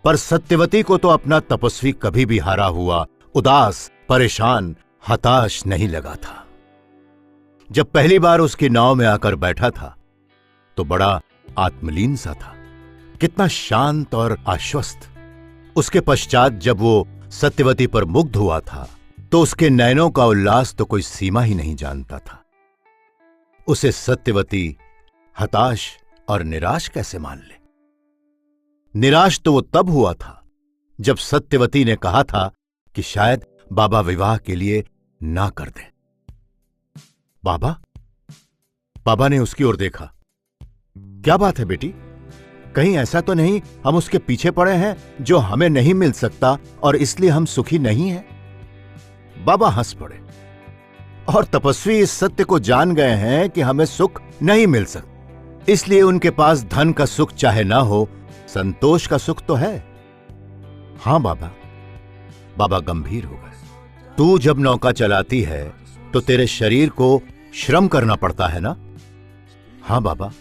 पर सत्यवती को तो अपना तपस्वी कभी भी हारा हुआ, उदास, परेशान, हताश नहीं लगा था। जब पहली बार उसकी नाव में आकर बैठा था तो बड़ा आत्मलीन सा था, कितना शांत और आश्वस्त। उसके पश्चात जब वो सत्यवती पर मुग्ध हुआ था तो उसके नयनों का उल्लास तो कोई सीमा ही नहीं जानता था। उसे सत्यवती हताश और निराश कैसे मान ले? निराश तो वो तब हुआ था जब सत्यवती ने कहा था कि शायद बाबा विवाह के लिए ना कर दें। बाबा ने उसकी ओर देखा। क्या बात है बेटी? कहीं ऐसा तो नहीं हम उसके पीछे पड़े हैं जो हमें नहीं मिल सकता और इसलिए हम सुखी नहीं हैं? बाबा हंस पड़े। और तपस्वी इस सत्य को जान गए हैं कि हमें सुख नहीं मिल सकता, इसलिए उनके पास धन का सुख चाहे ना हो, संतोष का सुख तो है। हां बाबा गंभीर हो गए। तू जब नौका चलाती है तो तेरे शरीर को श्रम करना पड़ता है ना? हां बाबा।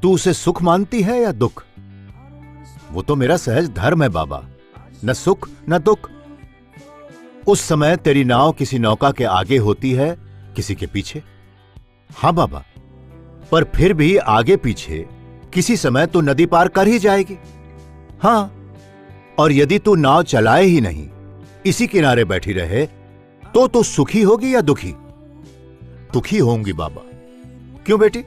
तू उसे सुख मानती है या दुख? वो तो मेरा सहज धर्म है बाबा, न सुख न दुख। उस समय तेरी नाव किसी नौका के आगे होती है, किसी के पीछे। हां बाबा, पर फिर भी आगे पीछे किसी समय तो नदी पार कर ही जाएगी। हां, और यदि तू नाव चलाए ही नहीं, इसी किनारे बैठी रहे, तो तू सुखी होगी या दुखी? दुखी होंगी बाबा। क्यों बेटी?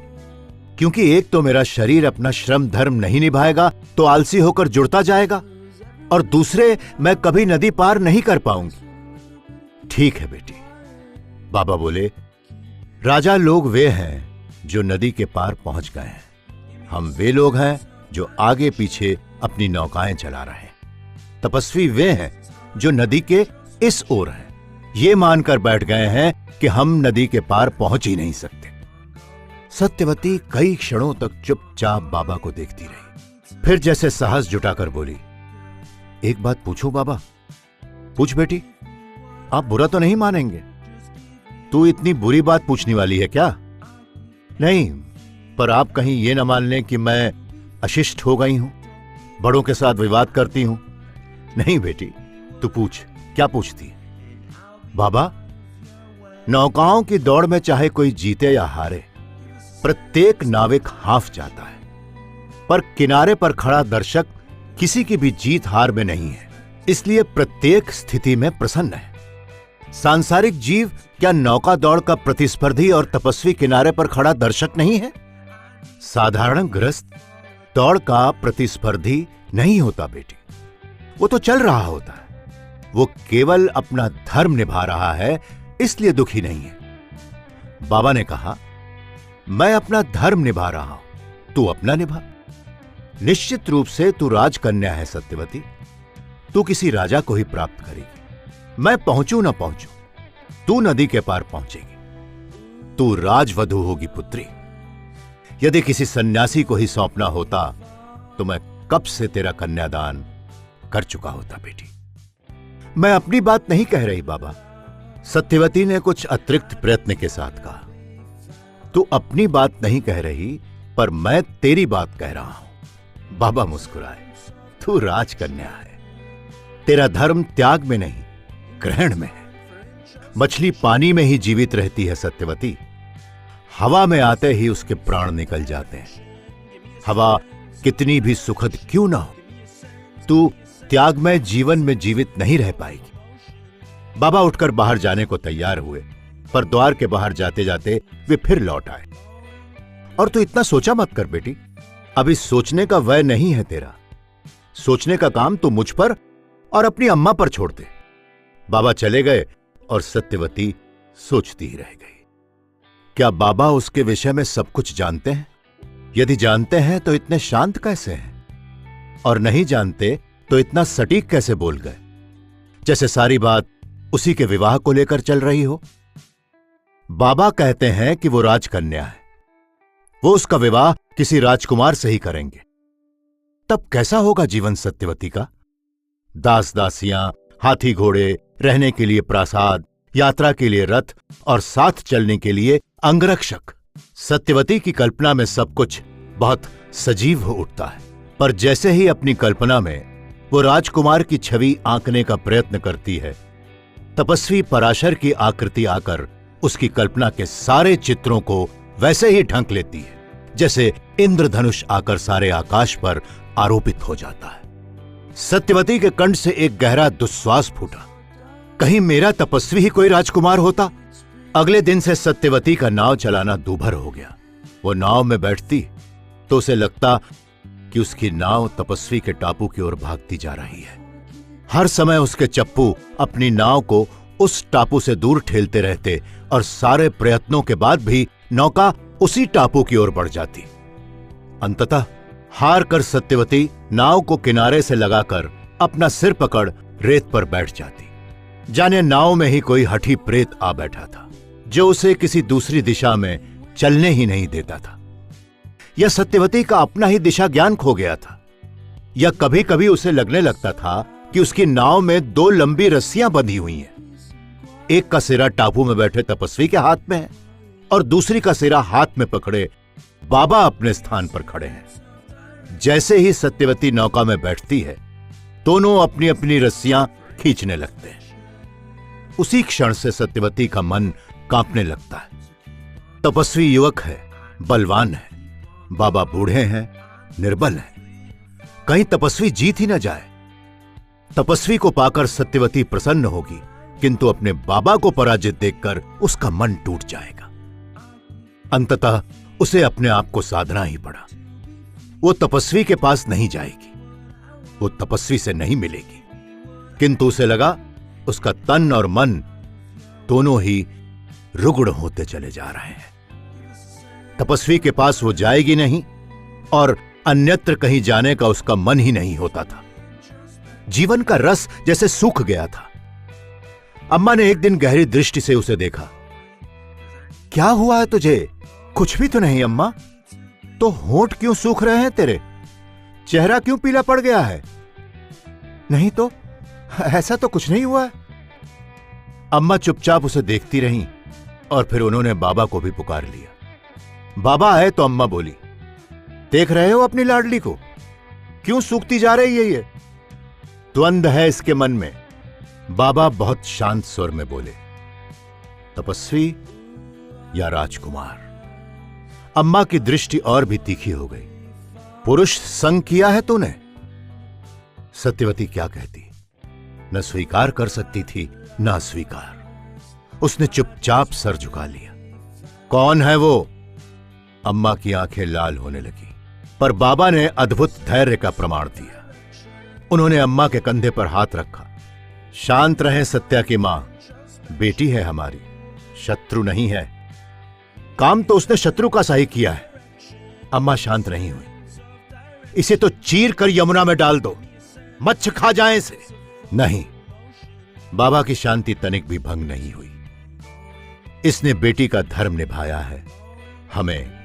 क्योंकि एक तो मेरा शरीर अपना श्रम धर्म नहीं निभाएगा तो आलसी होकर जुड़ता जाएगा, और दूसरे मैं कभी नदी पार नहीं कर पाऊंगी। ठीक है बेटी, बाबा बोले। राजा लोग वे हैं जो नदी के पार पहुंच गए हैं, हम वे लोग हैं जो आगे पीछे अपनी नौकाएं चला रहे हैं। तपस्वी वे हैं जो नदी के इस ओर हैं, ये मानकर बैठ गए हैं कि हम नदी के पार पहुंच ही नहीं सकते। सत्यवती कई क्षणों तक चुपचाप बाबा को देखती रही, फिर जैसे साहस जुटाकर बोली, एक बात पूछूं बाबा? पूछ बेटी, आप बुरा तो नहीं मानेंगे? तू इतनी बुरी बात पूछने वाली है क्या? नहीं, पर आप कहीं ये न मान लें कि मैं अशिष्ट हो गई हूं, बड़ों के साथ विवाद करती हूं। नहीं बेटी, तू पूछ, क्या पूछती है? बाबा, नौकाओं की दौड़ में चाहे कोई जीते या हारे, प्रत्येक नाविक हाफ जाता है, पर किनारे पर खड़ा दर्शक किसी की भी जीत हार में नहीं है, इसलिए प्रत्येक स्थिति में प्रसन्न है। सांसारिक जीव क्या नौका दौड़ का प्रतिस्पर्धी और तपस्वी किनारे पर खड़ा दर्शक नहीं है? साधारण गृहस्थ दौड़ का प्रतिस्पर्धी नहीं होता बेटी, वो तो चल रहा होता है। वो केवल अपना धर्म निभा रहा है, इसलिए दुखी नहीं है। बाबा ने कहा, मैं अपना धर्म निभा रहा हूं, तू अपना निभा। निश्चित रूप से तू राजकन्या है सत्यवती, तू किसी राजा को ही प्राप्त करेगी। मैं पहुंचू ना पहुंचू, तू नदी के पार पहुंचेगी। तू राजवधू होगी पुत्री। यदि किसी सन्यासी को ही सौंपना होता तो मैं कब से तेरा कन्यादान कर चुका होता बेटी। मैं अपनी बात नहीं कह रही बाबा, सत्यवती ने कुछ अतिरिक्त प्रयत्न के साथ कहा। तू अपनी बात नहीं कह रही, पर मैं तेरी बात कह रहा हूं। बाबा मुस्कुराए। तू राजकन्या है, तेरा धर्म त्याग में नहीं ग्रहण में है। मछली पानी में ही जीवित रहती है सत्यवती। हवा में आते ही उसके प्राण निकल जाते हैं। हवा कितनी भी सुखद क्यों ना हो, तू त्यागमय जीवन में जीवित नहीं रह पाएगी। बाबा उठकर बाहर जाने को तैयार हुए, पर द्वार के बाहर जाते जाते वे फिर लौट आए। और तू इतना सोचा मत कर बेटी, अभी सोचने का वय नहीं है तेरा। सोचने का काम तू मुझ पर और अपनी अम्मा पर छोड़ दे। बाबा चले गए और सत्यवती सोचती ही रह गई। क्या बाबा उसके विषय में सब कुछ जानते हैं? यदि जानते हैं तो इतने शांत कैसे हैं? और नहीं जानते तो इतना सटीक कैसे बोल गए, जैसे सारी बात उसी के विवाह को लेकर चल रही हो। बाबा कहते हैं कि वो राजकन्या है, वो उसका विवाह किसी राजकुमार से ही करेंगे। तब कैसा होगा जीवन सत्यवती का? दास दासियां, हाथी घोड़े, रहने के लिए प्रासाद, यात्रा के लिए रथ और साथ चलने के लिए अंगरक्षक। सत्यवती की कल्पना में सब कुछ बहुत सजीव हो उठता है, पर जैसे ही अपनी कल्पना में वो राजकुमार की छवि आंकने का प्रयत्न करती है, तपस्वी पराशर की आकृति आकर उसकी कल्पना के सारे चित्रों को वैसे ही ढंक लेती है जैसे इंद्रधनुष आकर सारे आकाश पर आरोपित हो जाता है। सत्यवती के कंठ से एक गहरा दुश्वास फूटा। कहीं मेरा तपस्वी ही कोई राजकुमार होता। अगले दिन से सत्यवती का नाव चलाना दूभर हो गया। वो नाव में बैठती तो उसे लगता कि उसकी नाव तपस्वी के टापू की ओर भागती जा रही है। हर समय उसके चप्पू अपनी नाव को उस टापू से दूर ठेलते रहते और सारे प्रयत्नों के बाद भी नौका उसी टापू की ओर बढ़ जाती। अंततः हार कर सत्यवती नाव को किनारे से लगाकर अपना सिर पकड़ रेत पर बैठ जाती। जाने नाव में ही कोई हठी प्रेत आ बैठा था जो उसे किसी दूसरी दिशा में चलने ही नहीं देता था। या सत्यवती का अपना ही दिशा ज्ञान खो गया था, या कभी कभी उसे लगने लगता था कि उसकी नाव में दो लंबी रस्सियां बंधी हुई हैं। एक का सिरा टापू में बैठे तपस्वी के हाथ में है और दूसरी का सिरा हाथ में पकड़े बाबा अपने स्थान पर खड़े हैं। जैसे ही सत्यवती नौका में बैठती है, दोनों अपनी अपनी रस्सियां खींचने लगते हैं। उसी क्षण से सत्यवती का मन कांपने लगता है। तपस्वी युवक है, बलवान है, बाबा बूढ़े हैं, निर्बल हैं। कहीं तपस्वी जीत ही न जाए। तपस्वी को पाकर सत्यवती प्रसन्न होगी, किंतु अपने बाबा को पराजित देखकर उसका मन टूट जाएगा। अंततः उसे अपने आप को साधना ही पड़ा। वो तपस्वी के पास नहीं जाएगी, वो तपस्वी से नहीं मिलेगी, किंतु उसे लगा उसका तन और मन दोनों ही रुग्ण होते चले जा रहे हैं। तपस्वी के पास वो जाएगी नहीं और अन्यत्र कहीं जाने का उसका मन ही नहीं होता था। जीवन का रस जैसे सूख गया था। अम्मा ने एक दिन गहरी दृष्टि से उसे देखा। क्या हुआ है तुझे? कुछ भी तो नहीं अम्मा। तो होंठ क्यों सूख रहे हैं तेरे? चेहरा क्यों पीला पड़ गया है? नहीं तो, ऐसा तो कुछ नहीं हुआ है। अम्मा चुपचाप उसे देखती रहीं और फिर उन्होंने बाबा को भी पुकार लिया। बाबा आए तो अम्मा बोली, देख रहे हो अपनी लाडली को, क्यों सूखती जा रही है ये? द्वंद्व है इसके मन में। बाबा बहुत शांत स्वर में बोले, तपस्वी या राजकुमार? अम्मा की दृष्टि और भी तीखी हो गई। पुरुष संग किया है तूने? सत्यवती क्या कहती? न स्वीकार कर सकती थी न अस्वीकार। उसने चुपचाप सर झुका लिया। कौन है वो? अम्मा की आंखें लाल होने लगी, पर बाबा ने अद्भुत धैर्य का प्रमाण दिया। उन्होंने अम्मा के कंधे पर हाथ रखा। शांत रहे सत्या की मां, बेटी है हमारी, शत्रु नहीं है। काम तो उसने शत्रु का सा ही किया है। अम्मा शांत नहीं हुई। इसे तो चीर कर यमुना में डाल दो, मच्छ खा जाए इसे। नहीं, बाबा की शांति तनिक भी भंग नहीं हुई। इसने बेटी का धर्म निभाया है, हमें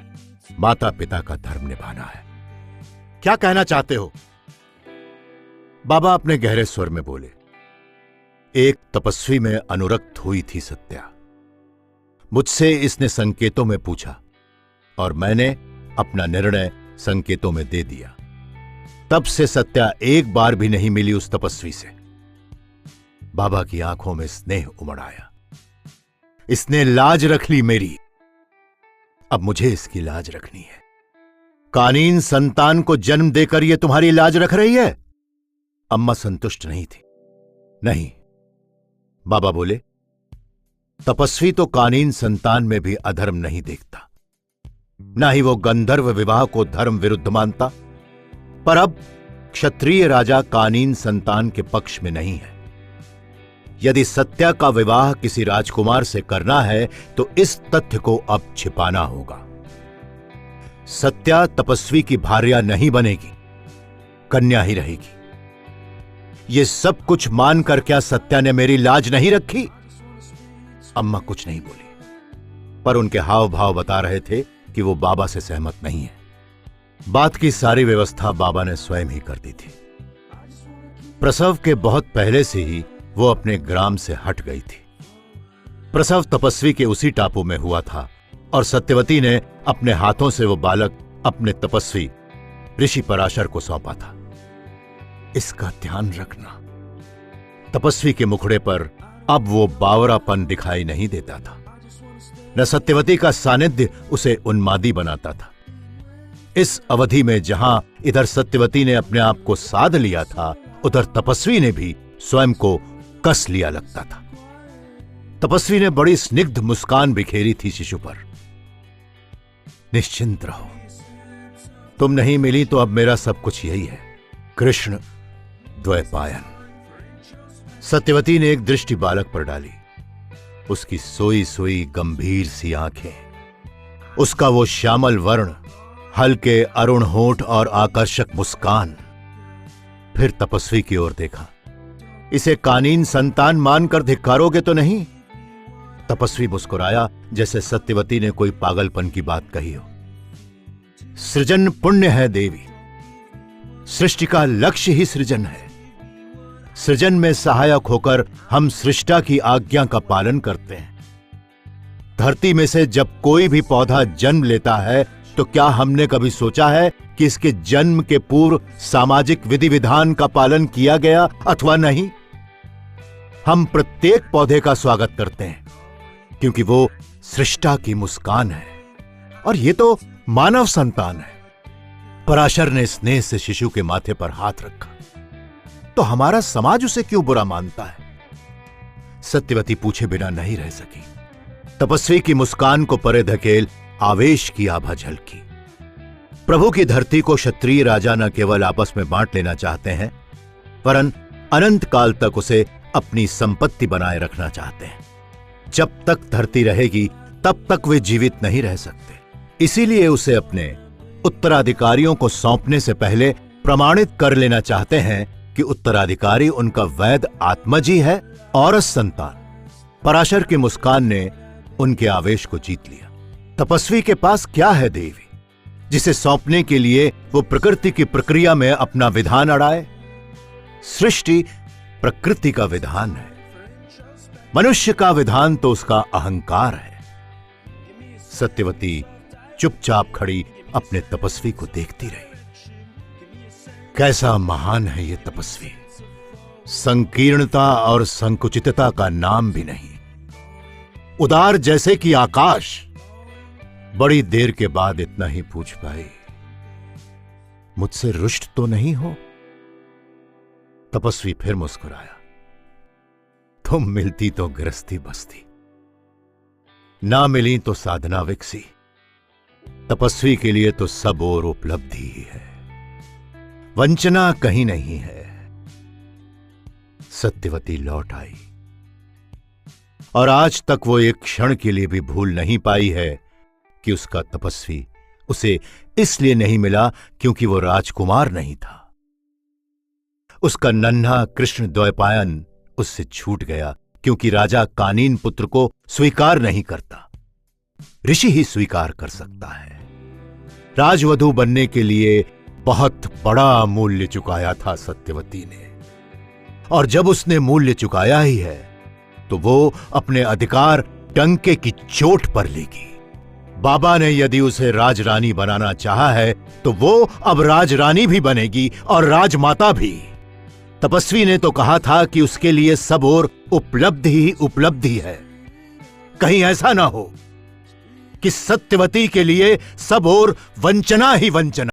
माता पिता का धर्म निभाना है। क्या कहना चाहते हो? बाबा अपने गहरे स्वर में बोले, एक तपस्वी में अनुरक्त हुई थी सत्या। मुझसे इसने संकेतों में पूछा और मैंने अपना निर्णय संकेतों में दे दिया। तब से सत्या एक बार भी नहीं मिली उस तपस्वी से। बाबा की आंखों में स्नेह उमड़ आया। इसने लाज रख ली मेरी, अब मुझे इसकी लाज रखनी है। कानीन संतान को जन्म देकर यह तुम्हारी लाज रख रही है? अम्मा संतुष्ट नहीं थी। नहीं, बाबा बोले, तपस्वी तो कानीन संतान में भी अधर्म नहीं देखता, ना ही वो गंधर्व विवाह को धर्म विरुद्ध मानता। पर अब क्षत्रिय राजा कानीन संतान के पक्ष में नहीं है। यदि सत्या का विवाह किसी राजकुमार से करना है तो इस तथ्य को अब छिपाना होगा। सत्या तपस्वी की भार्या नहीं बनेगी, कन्या ही रहेगी। ये सब कुछ मानकर क्या सत्या ने मेरी लाज नहीं रखी? अम्मा कुछ नहीं बोली, पर उनके हाव भाव बता रहे थे कि वो बाबा से सहमत नहीं है। बात की सारी व्यवस्था बाबा ने स्वयं ही कर दी थी। प्रसव के बहुत पहले से ही वो अपने ग्राम से हट गई थी। प्रसव तपस्वी के उसी टापू में हुआ था और सत्यवती ने अपने हाथों से वो बालक अपने तपस्वी ऋषि पराशर को सौंपा था। इसका ध्यान रखना। तपस्वी के मुखड़े पर अब वो बावरापन दिखाई नहीं देता था, न सत्यवती का सानिध्य उसे उन्मादी बनाता था। इस अवधि में जहां इधर सत्यवती ने अपने आप को साध लिया था, उधर तपस्वी ने भी स्वयं को कस लिया लगता था। तपस्वी ने बड़ी स्निग्ध मुस्कान बिखेरी थी शिशु पर। निश्चिंत रहो, तुम नहीं मिली तो अब मेरा सब कुछ यही है, कृष्ण द्वैपायन। सत्यवती ने एक दृष्टि बालक पर डाली। उसकी सोई सोई गंभीर सी आंखें, उसका वो श्यामल वर्ण, हल्के अरुण होंठ और आकर्षक मुस्कान। फिर तपस्वी की ओर देखा। इसे कानीन संतान मानकर धिक्कारोगे तो नहीं? तपस्वी मुस्कुराया जैसे सत्यवती ने कोई पागलपन की बात कही हो। सृजन पुण्य है देवी, सृष्टि का लक्ष्य ही सृजन है। सृजन में सहायक होकर हम सृष्टा की आज्ञा का पालन करते हैं। धरती में से जब कोई भी पौधा जन्म लेता है तो क्या हमने कभी सोचा है कि इसके जन्म के पूर्व सामाजिक विधि विधान का पालन किया गया अथवा नहीं? हम प्रत्येक पौधे का स्वागत करते हैं क्योंकि वो सृष्टा की मुस्कान है और ये तो मानव संतान है। पराशर ने स्नेह से शिशु के माथे पर हाथ रखा। तो हमारा समाज उसे क्यों बुरा मानता है? सत्यवती पूछे बिना नहीं रह सकी। तपस्वी की मुस्कान को परे धकेल आवेश की आभा झलकी। प्रभु की धरती को क्षत्रिय राजा न केवल आपस में बांट लेना चाहते हैं, वरन अनंत काल तक उसे अपनी संपत्ति बनाए रखना चाहते हैं। जब तक धरती रहेगी तब तक वे जीवित नहीं रह सकते। इसीलिए उसे अपने उत्तराधिकारियों को सौंपने से पहले प्रमाणित कर लेना चाहते हैं कि उत्तराधिकारी उनका वैध आत्मजी है, औरस संतान। पराशर की मुस्कान ने उनके आवेश को जीत लिया। तपस्वी के पास क्या है देवी, जिसे सौंपने के लिए वो प्रकृति की प्रक्रिया में अपना विधान अड़ाए? सृष्टि प्रकृति का विधान है, मनुष्य का विधान तो उसका अहंकार है। सत्यवती चुपचाप खड़ी अपने तपस्वी को देखती रही। कैसा महान है ये तपस्वी, संकीर्णता और संकुचितता का नाम भी नहीं, उदार जैसे कि आकाश। बड़ी देर के बाद इतना ही पूछ पाई, मुझसे रुष्ट तो नहीं हो? तपस्वी फिर मुस्कुराया। तुम मिलती तो गृहस्थी बसती, ना मिली तो साधना विकसी। तपस्वी के लिए तो सब और उपलब्धि ही है, वंचना कहीं नहीं है। सत्यवती लौट आई और आज तक वो एक क्षण के लिए भी भूल नहीं पाई है कि उसका तपस्वी उसे इसलिए नहीं मिला क्योंकि वो राजकुमार नहीं था। उसका नन्हा कृष्ण द्वैपायन उससे छूट गया क्योंकि राजा कानीन पुत्र को स्वीकार नहीं करता, ऋषि ही स्वीकार कर सकता है। राजवधू बनने के लिए बहुत बड़ा मूल्य चुकाया था सत्यवती ने, और जब उसने मूल्य चुकाया ही है तो वो अपने अधिकार डंके की चोट पर लेगी। बाबा ने यदि उसे राजरानी बनाना चाहा है तो वो अब राजरानी भी बनेगी और राजमाता भी। तपस्वी ने तो कहा था कि उसके लिए सब और उपलब्धि ही उपलब्धि है। कहीं ऐसा ना हो कि सत्यवती के लिए सब और वंचना ही वंचना।